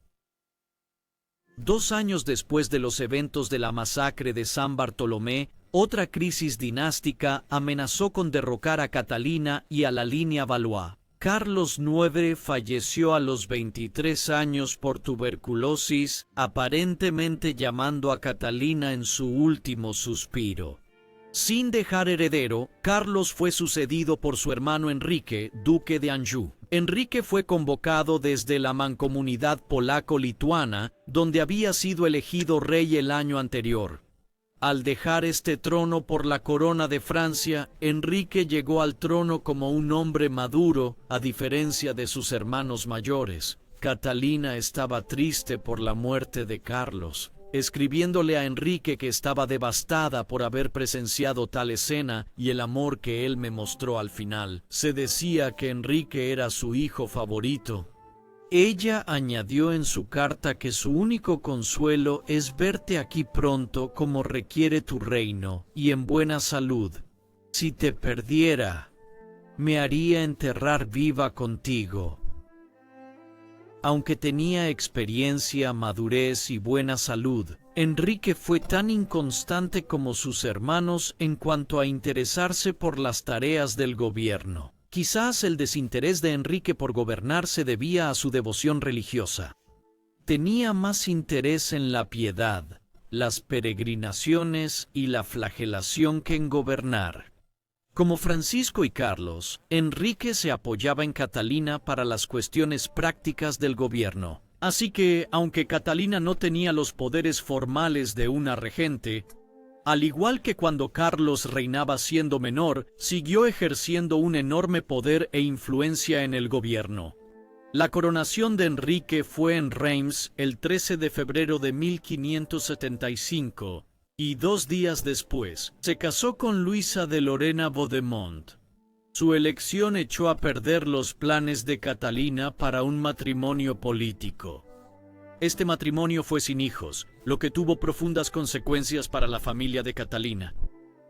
Speaker 1: 2 años después de los eventos de la masacre de San Bartolomé, otra crisis dinástica amenazó con derrocar a Catalina y a la línea Valois. Carlos IX falleció a los 23 años por tuberculosis, aparentemente llamando a Catalina en su último suspiro. Sin dejar heredero, Carlos fue sucedido por su hermano Enrique, duque de Anjou. Enrique fue convocado desde la mancomunidad polaco-lituana, donde había sido elegido rey el año anterior. Al dejar este trono por la corona de Francia, Enrique llegó al trono como un hombre maduro, a diferencia de sus hermanos mayores. Catalina estaba triste por la muerte de Carlos, escribiéndole a Enrique que estaba devastada por haber presenciado tal escena y el amor que él me mostró al final. Se decía que Enrique era su hijo favorito. Ella añadió en su carta que su único consuelo es verte aquí pronto como requiere tu reino y en buena salud. Si te perdiera, me haría enterrar viva contigo. Aunque tenía experiencia, madurez y buena salud, Enrique fue tan inconstante como sus hermanos en cuanto a interesarse por las tareas del gobierno. Quizás el desinterés de Enrique por gobernar se debía a su devoción religiosa. Tenía más interés en la piedad, las peregrinaciones y la flagelación que en gobernar. Como Francisco y Carlos, Enrique se apoyaba en Catalina para las cuestiones prácticas del gobierno. Así que, aunque Catalina no tenía los poderes formales de una regente, al igual que cuando Carlos reinaba siendo menor, siguió ejerciendo un enorme poder e influencia en el gobierno. La coronación de Enrique fue en Reims el 13 de febrero de 1575. Y 2 días después, se casó con Luisa de Lorena-Vaudemont. Su elección echó a perder los planes de Catalina para un matrimonio político. Este matrimonio fue sin hijos, lo que tuvo profundas consecuencias para la familia de Catalina.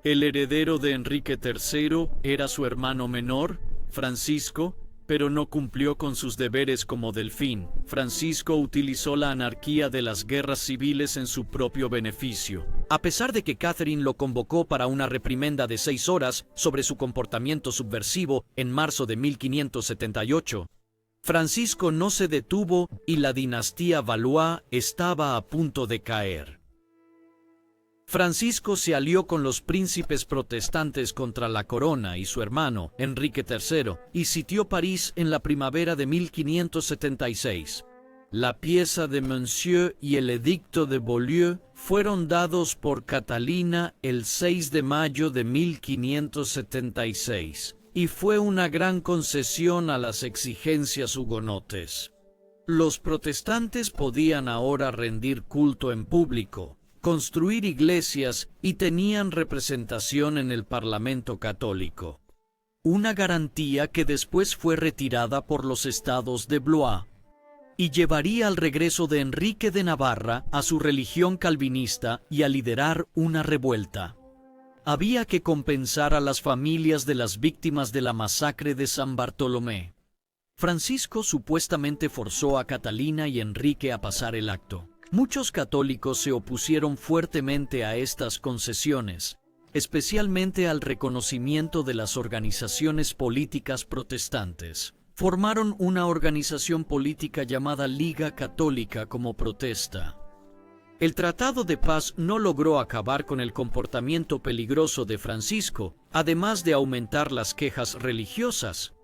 Speaker 1: El heredero de Enrique III era su hermano menor, Francisco, pero no cumplió con sus deberes como delfín. Francisco utilizó la anarquía de las guerras civiles en su propio beneficio. A pesar de que Catherine lo convocó para una reprimenda de 6 horas sobre su comportamiento subversivo en marzo de 1578, Francisco no se detuvo y la dinastía Valois estaba a punto de caer. Francisco se alió con los príncipes protestantes contra la corona y su hermano, Enrique III, y sitió París en la primavera de 1576. La pieza de Monsieur y el edicto de Beaulieu fueron dados por Catalina el 6 de mayo de 1576, y fue una gran concesión a las exigencias hugonotes. Los protestantes podían ahora rendir culto en público, construir iglesias y tenían representación en el Parlamento católico. Una garantía que después fue retirada por los estados de Blois y llevaría al regreso de Enrique de Navarra a su religión calvinista y a liderar una revuelta. Había que compensar a las familias de las víctimas de la masacre de San Bartolomé. Francisco supuestamente forzó a Catalina y Enrique a pasar el acto. Muchos católicos se opusieron fuertemente a estas concesiones, especialmente al reconocimiento de las organizaciones políticas protestantes. Formaron una organización política llamada Liga Católica como protesta. El Tratado de Paz no logró acabar con el comportamiento peligroso de Francisco, además de aumentar las quejas religiosas.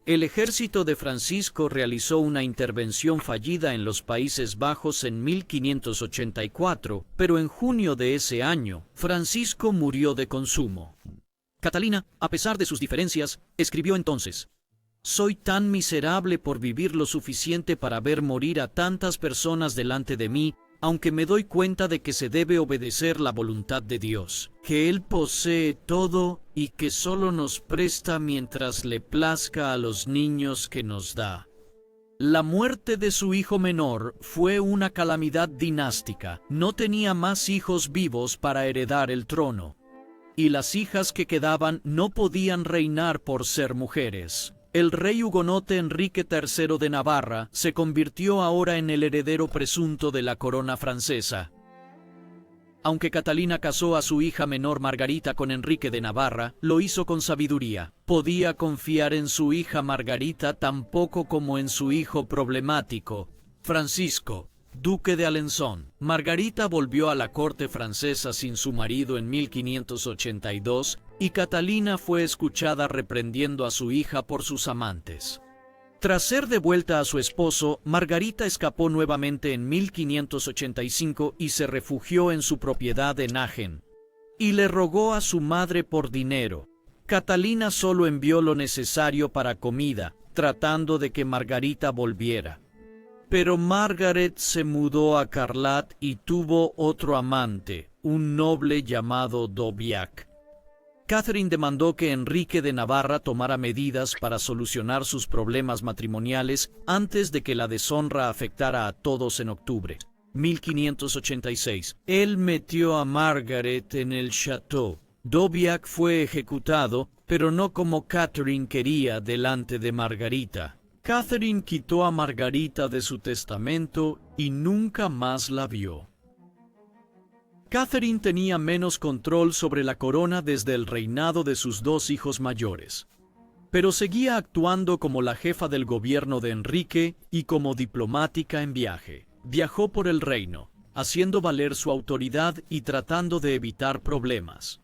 Speaker 1: El ejército de Francisco realizó una intervención fallida en los Países Bajos en 1584, pero en junio de ese año, Francisco murió de consumo. Catalina, a pesar de sus diferencias, escribió entonces: «Soy tan miserable por vivir lo suficiente para ver morir a tantas personas delante de mí, aunque me doy cuenta de que se debe obedecer la voluntad de Dios, que Él posee todo y que solo nos presta mientras le plazca a los niños que nos da». La muerte de su hijo menor fue una calamidad dinástica. No tenía más hijos vivos para heredar el trono, y las hijas que quedaban no podían reinar por ser mujeres. El rey hugonote Enrique III de Navarra se convirtió ahora en el heredero presunto de la corona francesa. Aunque Catalina casó a su hija menor Margarita con Enrique de Navarra, lo hizo con sabiduría. Podía confiar en su hija Margarita tan poco como en su hijo problemático, Francisco, duque de Alençon. Margarita volvió a la corte francesa sin su marido en 1582 y Catalina fue escuchada reprendiendo a su hija por sus amantes. Tras ser devuelta a su esposo, Margarita escapó nuevamente en 1585 y se refugió en su propiedad en Agen. Y le rogó a su madre por dinero. Catalina solo envió lo necesario para comida, tratando de que Margarita volviera. Pero Margaret se mudó a Carlat y tuvo otro amante, un noble llamado D'Aubiac. Catherine demandó que Enrique de Navarra tomara medidas para solucionar sus problemas matrimoniales antes de que la deshonra afectara a todos en octubre 1586. Él metió a Margaret en el château. D'Aubiac fue ejecutado, pero no como Catherine quería delante de Margarita. Catherine quitó a Margarita de su testamento y nunca más la vio. Catherine tenía menos control sobre la corona desde el reinado de sus dos hijos mayores, pero seguía actuando como la jefa del gobierno de Enrique y como diplomática en viaje. Viajó por el reino, haciendo valer su autoridad y tratando de evitar problemas.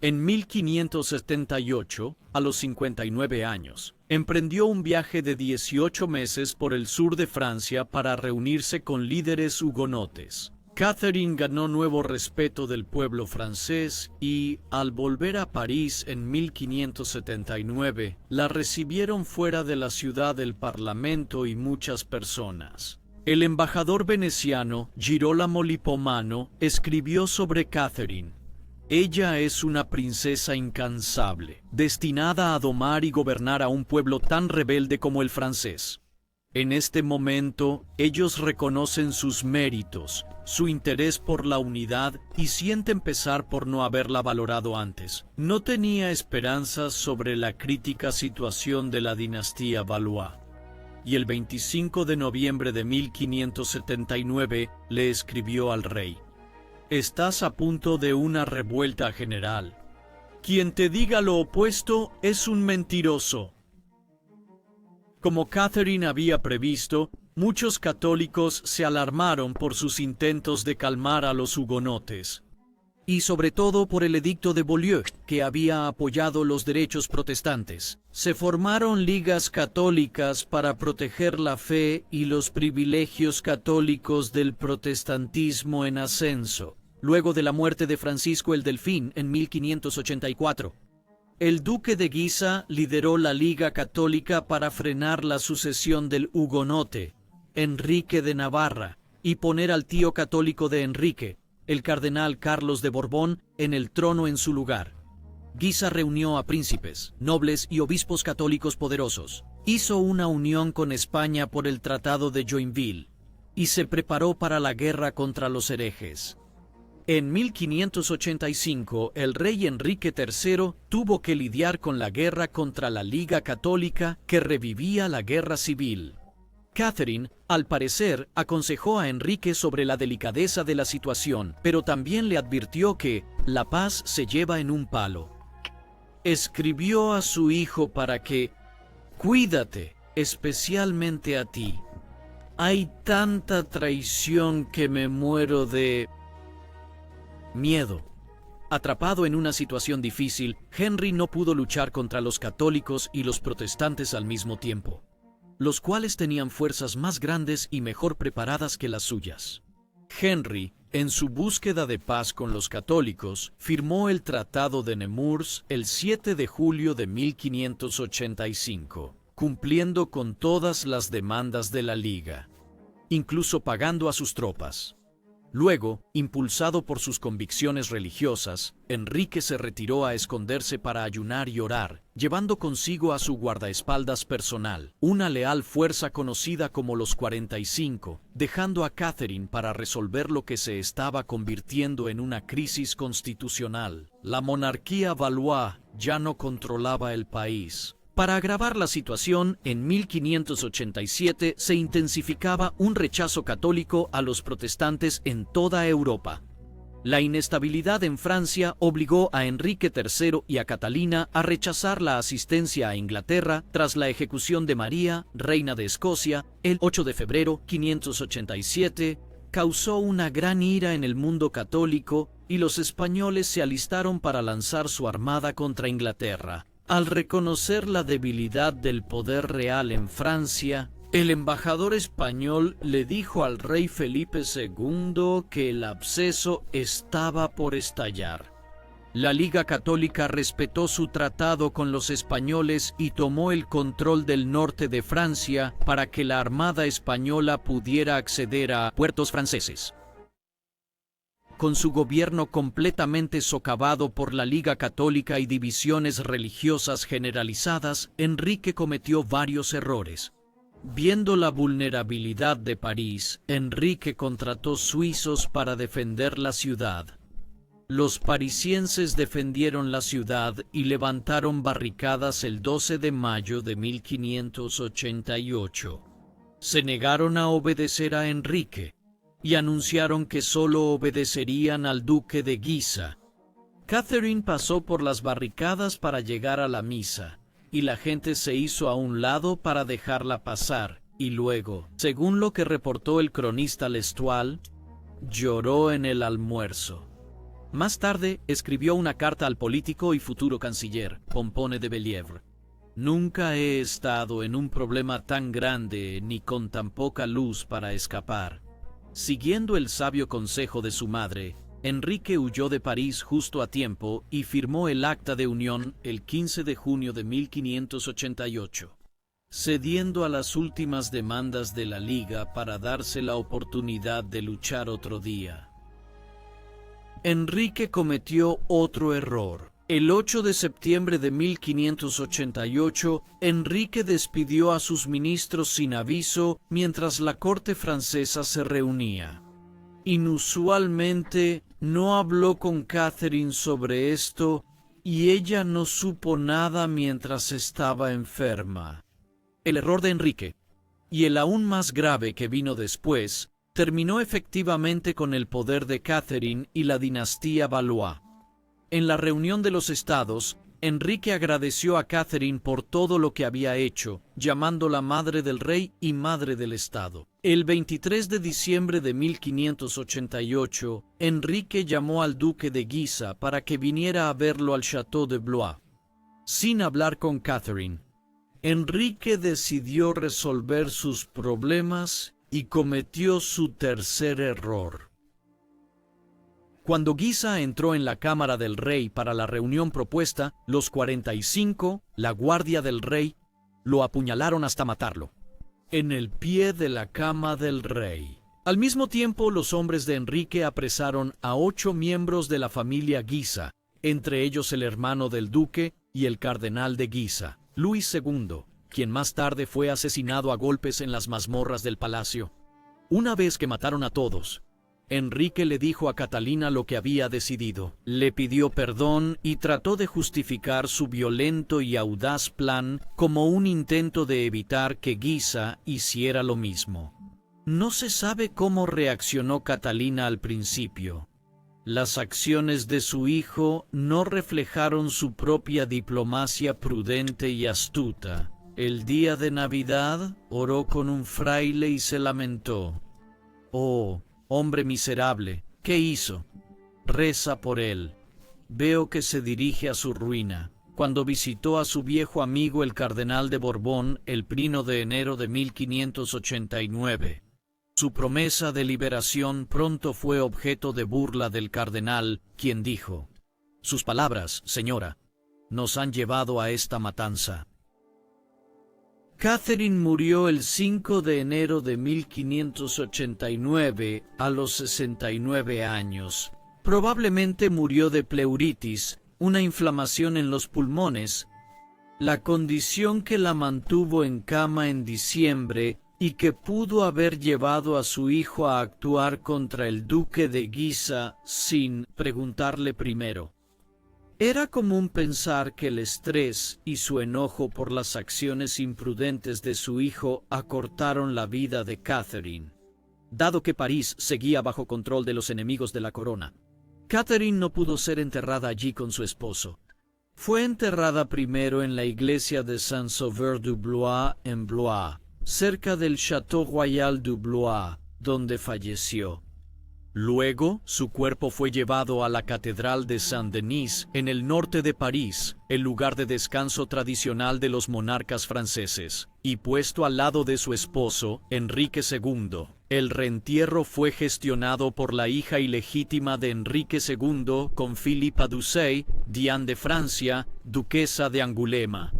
Speaker 1: En 1578, a los 59 años, emprendió un viaje de 18 meses por el sur de Francia para reunirse con líderes hugonotes. Catherine ganó nuevo respeto del pueblo francés y, al volver a París en 1579, la recibieron fuera de la ciudad el parlamento y muchas personas. El embajador veneciano, Girolamo Lippomano, escribió sobre Catherine: «Ella es una princesa incansable, destinada a domar y gobernar a un pueblo tan rebelde como el francés. En este momento, ellos reconocen sus méritos, su interés por la unidad y sienten pesar por no haberla valorado antes. No tenía esperanzas sobre la crítica situación de la dinastía Valois». Y el 25 de noviembre de 1579 le escribió al rey: «Estás a punto de una revuelta general. Quien te diga lo opuesto es un mentiroso». Como Catherine había previsto, muchos católicos se alarmaron por sus intentos de calmar a los hugonotes, y sobre todo por el edicto de Beaulieu, que había apoyado los derechos protestantes. Se formaron ligas católicas para proteger la fe y los privilegios católicos del protestantismo en ascenso, luego de la muerte de Francisco el Delfín en 1584. El duque de Guisa lideró la Liga Católica para frenar la sucesión del hugonote, Enrique de Navarra, y poner al tío católico de Enrique, el cardenal Carlos de Borbón, en el trono en su lugar. Guisa reunió a príncipes, nobles y obispos católicos poderosos. Hizo una unión con España por el Tratado de Joinville y se preparó para la guerra contra los herejes. En 1585, el rey Enrique III tuvo que lidiar con la guerra contra la Liga Católica que revivía la guerra civil. Catherine, al parecer, aconsejó a Enrique sobre la delicadeza de la situación, pero también le advirtió que la paz se lleva en un palo. Escribió a su hijo para que cuídate, especialmente a ti. Hay tanta traición que me muero de miedo. Atrapado en una situación difícil, Henry no pudo luchar contra los católicos y los protestantes al mismo tiempo, los cuales tenían fuerzas más grandes y mejor preparadas que las suyas. Henry, en su búsqueda de paz con los católicos, firmó el Tratado de Nemours el 7 de julio de 1585, cumpliendo con todas las demandas de la Liga, incluso pagando a sus tropas. Luego, impulsado por sus convicciones religiosas, Enrique se retiró a esconderse para ayunar y orar, llevando consigo a su guardaespaldas personal, una leal fuerza conocida como los 45, dejando a Catherine para resolver lo que se estaba convirtiendo en una crisis constitucional. La monarquía Valois ya no controlaba el país. Para agravar la situación, en 1587 se intensificaba un rechazo católico a los protestantes en toda Europa. La inestabilidad en Francia obligó a Enrique III y a Catalina a rechazar la asistencia a Inglaterra tras la ejecución de María, reina de Escocia, el 8 de febrero de 1587, causó una gran ira en el mundo católico y los españoles se alistaron para lanzar su armada contra Inglaterra. Al reconocer la debilidad del poder real en Francia, el embajador español le dijo al rey Felipe II que el absceso estaba por estallar. La Liga Católica respetó su tratado con los españoles y tomó el control del norte de Francia para que la Armada española pudiera acceder a puertos franceses. Con su gobierno completamente socavado por la Liga Católica y divisiones religiosas generalizadas, Enrique cometió varios errores. Viendo la vulnerabilidad de París, Enrique contrató suizos para defender la ciudad. Los parisienses defendieron la ciudad y levantaron barricadas el 12 de mayo de 1588. Se negaron a obedecer a Enrique y anunciaron que solo obedecerían al duque de Guisa. Catherine pasó por las barricadas para llegar a la misa, y la gente se hizo a un lado para dejarla pasar, y luego, según lo que reportó el cronista L'Estoile, lloró en el almuerzo. Más tarde, escribió una carta al político y futuro canciller, Pomponne de Bellièvre. Nunca he estado en un problema tan grande ni con tan poca luz para escapar. Siguiendo el sabio consejo de su madre, Enrique huyó de París justo a tiempo y firmó el Acta de Unión el 15 de junio de 1588, cediendo a las últimas demandas de la Liga para darse la oportunidad de luchar otro día. Enrique cometió otro error. El 8 de septiembre de 1588, Enrique despidió a sus ministros sin aviso mientras la corte francesa se reunía. Inusualmente, no habló con Catherine sobre esto y ella no supo nada mientras estaba enferma. El error de Enrique, y el aún más grave que vino después, terminó efectivamente con el poder de Catherine y la dinastía Valois. En la reunión de los estados, Enrique agradeció a Catherine por todo lo que había hecho, llamándola madre del rey y madre del estado. El 23 de diciembre de 1588, Enrique llamó al duque de Guisa para que viniera a verlo al Château de Blois. Sin hablar con Catherine, Enrique decidió resolver sus problemas y cometió su tercer error. Cuando Guisa entró en la cámara del rey para la reunión propuesta, los 45, la guardia del rey, lo apuñalaron hasta matarlo, en el pie de la cama del rey. Al mismo tiempo, los hombres de Enrique apresaron a 8 miembros de la familia Guisa, entre ellos el hermano del duque y el cardenal de Guisa, Luis II, quien más tarde fue asesinado a golpes en las mazmorras del palacio. Una vez que mataron a todos, Enrique le dijo a Catalina lo que había decidido. Le pidió perdón y trató de justificar su violento y audaz plan como un intento de evitar que Guisa hiciera lo mismo. No se sabe cómo reaccionó Catalina al principio. Las acciones de su hijo no reflejaron su propia diplomacia prudente y astuta. El día de Navidad oró con un fraile y se lamentó. «Oh, hombre miserable, ¿qué hizo? Reza por él. Veo que se dirige a su ruina». Cuando visitó a su viejo amigo el cardenal de Borbón el 1 de enero de 1589. Su promesa de liberación pronto fue objeto de burla del cardenal, quien dijo: «Sus palabras, señora, nos han llevado a esta matanza». Catherine murió el 5 de enero de 1589 a los 69 años. Probablemente murió de pleuritis, una inflamación en los pulmones, la condición que la mantuvo en cama en diciembre y que pudo haber llevado a su hijo a actuar contra el duque de Guisa sin preguntarle primero. Era común pensar que el estrés y su enojo por las acciones imprudentes de su hijo acortaron la vida de Catherine. Dado que París seguía bajo control de los enemigos de la corona, Catherine no pudo ser enterrada allí con su esposo. Fue enterrada primero en la iglesia de Saint-Sauveur-du-Blois en Blois, cerca del Château Royal du Blois, donde falleció. Luego, su cuerpo fue llevado a la Catedral de Saint-Denis, en el norte de París, el lugar de descanso tradicional de los monarcas franceses, y puesto al lado de su esposo, Enrique II. El reentierro fue gestionado por la hija ilegítima de Enrique II con Philippa Doucet, Diane de Francia, duquesa de Angulema.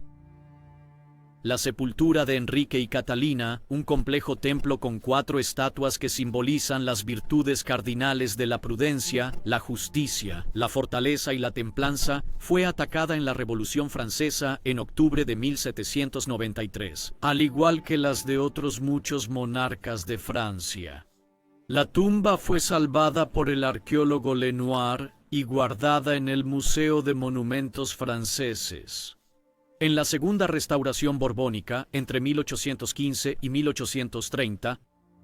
Speaker 1: La sepultura de Enrique y Catalina, un complejo templo con 4 estatuas que simbolizan las virtudes cardinales de la prudencia, la justicia, la fortaleza y la templanza, fue atacada en la Revolución Francesa en octubre de 1793, al igual que las de otros muchos monarcas de Francia. La tumba fue salvada por el arqueólogo Lenoir y guardada en el Museo de Monumentos Franceses. En la segunda restauración borbónica, entre 1815 y 1830,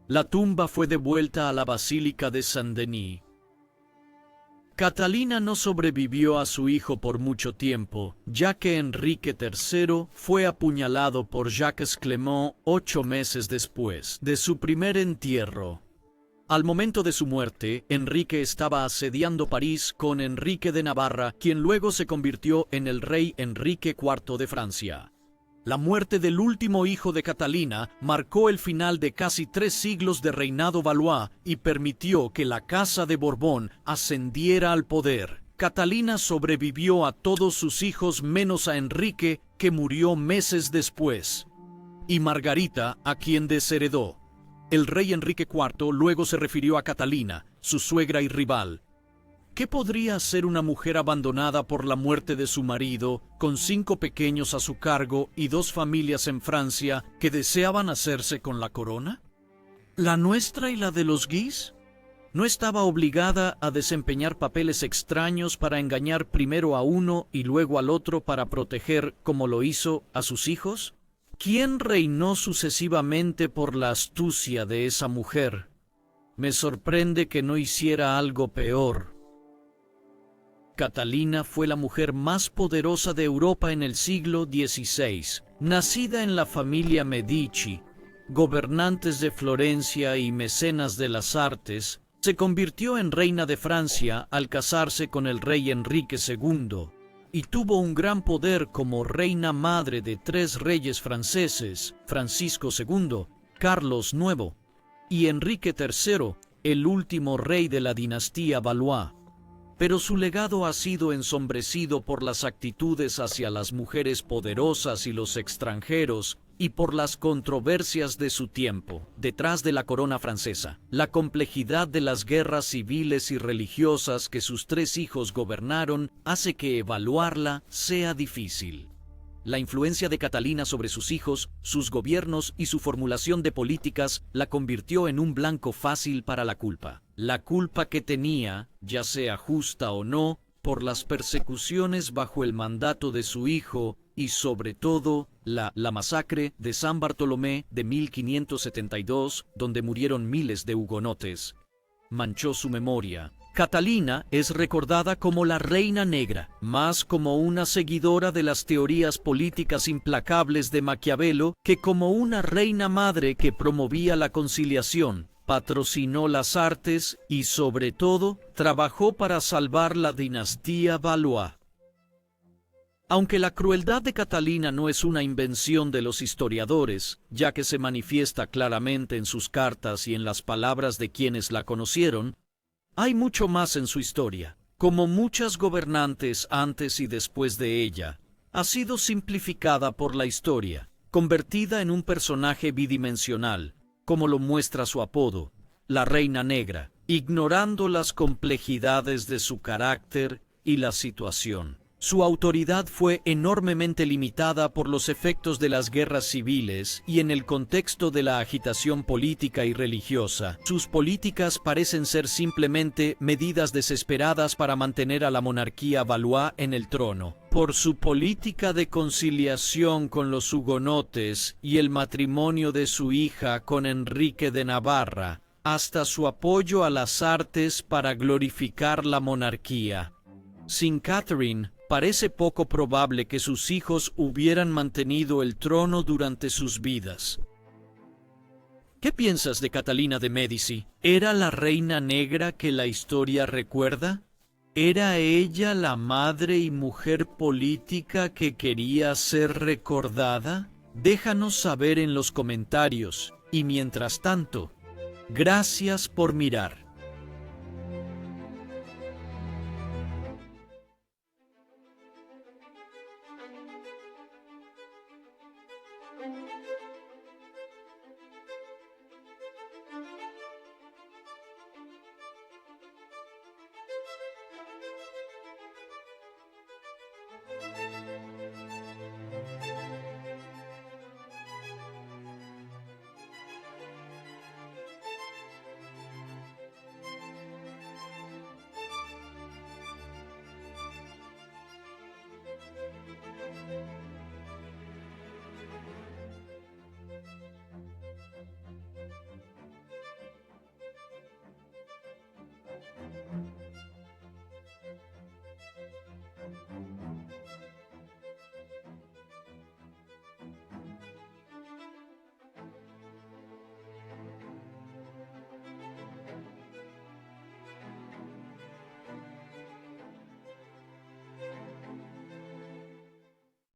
Speaker 1: la tumba fue devuelta a la Basílica de Saint-Denis. Catalina no sobrevivió a su hijo por mucho tiempo, ya que Enrique III fue apuñalado por Jacques Clément 8 meses después de su primer entierro. Al momento de su muerte, Enrique estaba asediando París con Enrique de Navarra, quien luego se convirtió en el rey Enrique IV de Francia. La muerte del último hijo de Catalina marcó el final de casi 3 siglos de reinado Valois y permitió que la Casa de Borbón ascendiera al poder. Catalina sobrevivió a todos sus hijos menos a Enrique, que murió meses después, y Margarita, a quien desheredó. El rey Enrique IV luego se refirió a Catalina, su suegra y rival. ¿Qué podría hacer una mujer abandonada por la muerte de su marido, con 5 pequeños a su cargo y 2 familias en Francia que deseaban hacerse con la corona? ¿La nuestra y la de los Guise? ¿No estaba obligada a desempeñar papeles extraños para engañar primero a uno y luego al otro para proteger, como lo hizo, a sus hijos? ¿Quién reinó sucesivamente por la astucia de esa mujer? Me sorprende que no hiciera algo peor. Catalina fue la mujer más poderosa de Europa en el siglo XVI. Nacida en la familia Medici, gobernantes de Florencia y mecenas de las artes, se convirtió en reina de Francia al casarse con el rey Enrique II. Y tuvo un gran poder como reina madre de 3 reyes franceses, Francisco II, Carlos IX y Enrique III, el último rey de la dinastía Valois. Pero su legado ha sido ensombrecido por las actitudes hacia las mujeres poderosas y los extranjeros y por las controversias de su tiempo. Detrás de la corona francesa, la complejidad de las guerras civiles y religiosas que sus 3 hijos gobernaron hace que evaluarla sea difícil. La influencia de Catalina sobre sus hijos, sus gobiernos y su formulación de políticas la convirtió en un blanco fácil para la culpa. La culpa que tenía, ya sea justa o no, por las persecuciones bajo el mandato de su hijo y sobre todo la masacre de San Bartolomé de 1572, donde murieron miles de hugonotes, manchó su memoria. Catalina es recordada como la Reina Negra, más como una seguidora de las teorías políticas implacables de Maquiavelo que como una reina madre que promovía la conciliación, patrocinó las artes y, sobre todo, trabajó para salvar la dinastía Valois. Aunque la crueldad de Catalina no es una invención de los historiadores, ya que se manifiesta claramente en sus cartas y en las palabras de quienes la conocieron, hay mucho más en su historia. Como muchas gobernantes antes y después de ella, ha sido simplificada por la historia, convertida en un personaje bidimensional, como lo muestra su apodo, la Reina Negra, ignorando las complejidades de su carácter y la situación. Su autoridad fue enormemente limitada por los efectos de las guerras civiles y en el contexto de la agitación política y religiosa. Sus políticas parecen ser simplemente medidas desesperadas para mantener a la monarquía Valois en el trono. Por su política de conciliación con los hugonotes y el matrimonio de su hija con Enrique de Navarra, hasta su apoyo a las artes para glorificar la monarquía. Sin Catherine, parece poco probable que sus hijos hubieran mantenido el trono durante sus vidas. ¿Qué piensas de Catalina de Médici? ¿Era la reina negra que la historia recuerda? ¿Era ella la madre y mujer política que quería ser recordada? Déjanos saber en los comentarios. Y mientras tanto, gracias por mirar.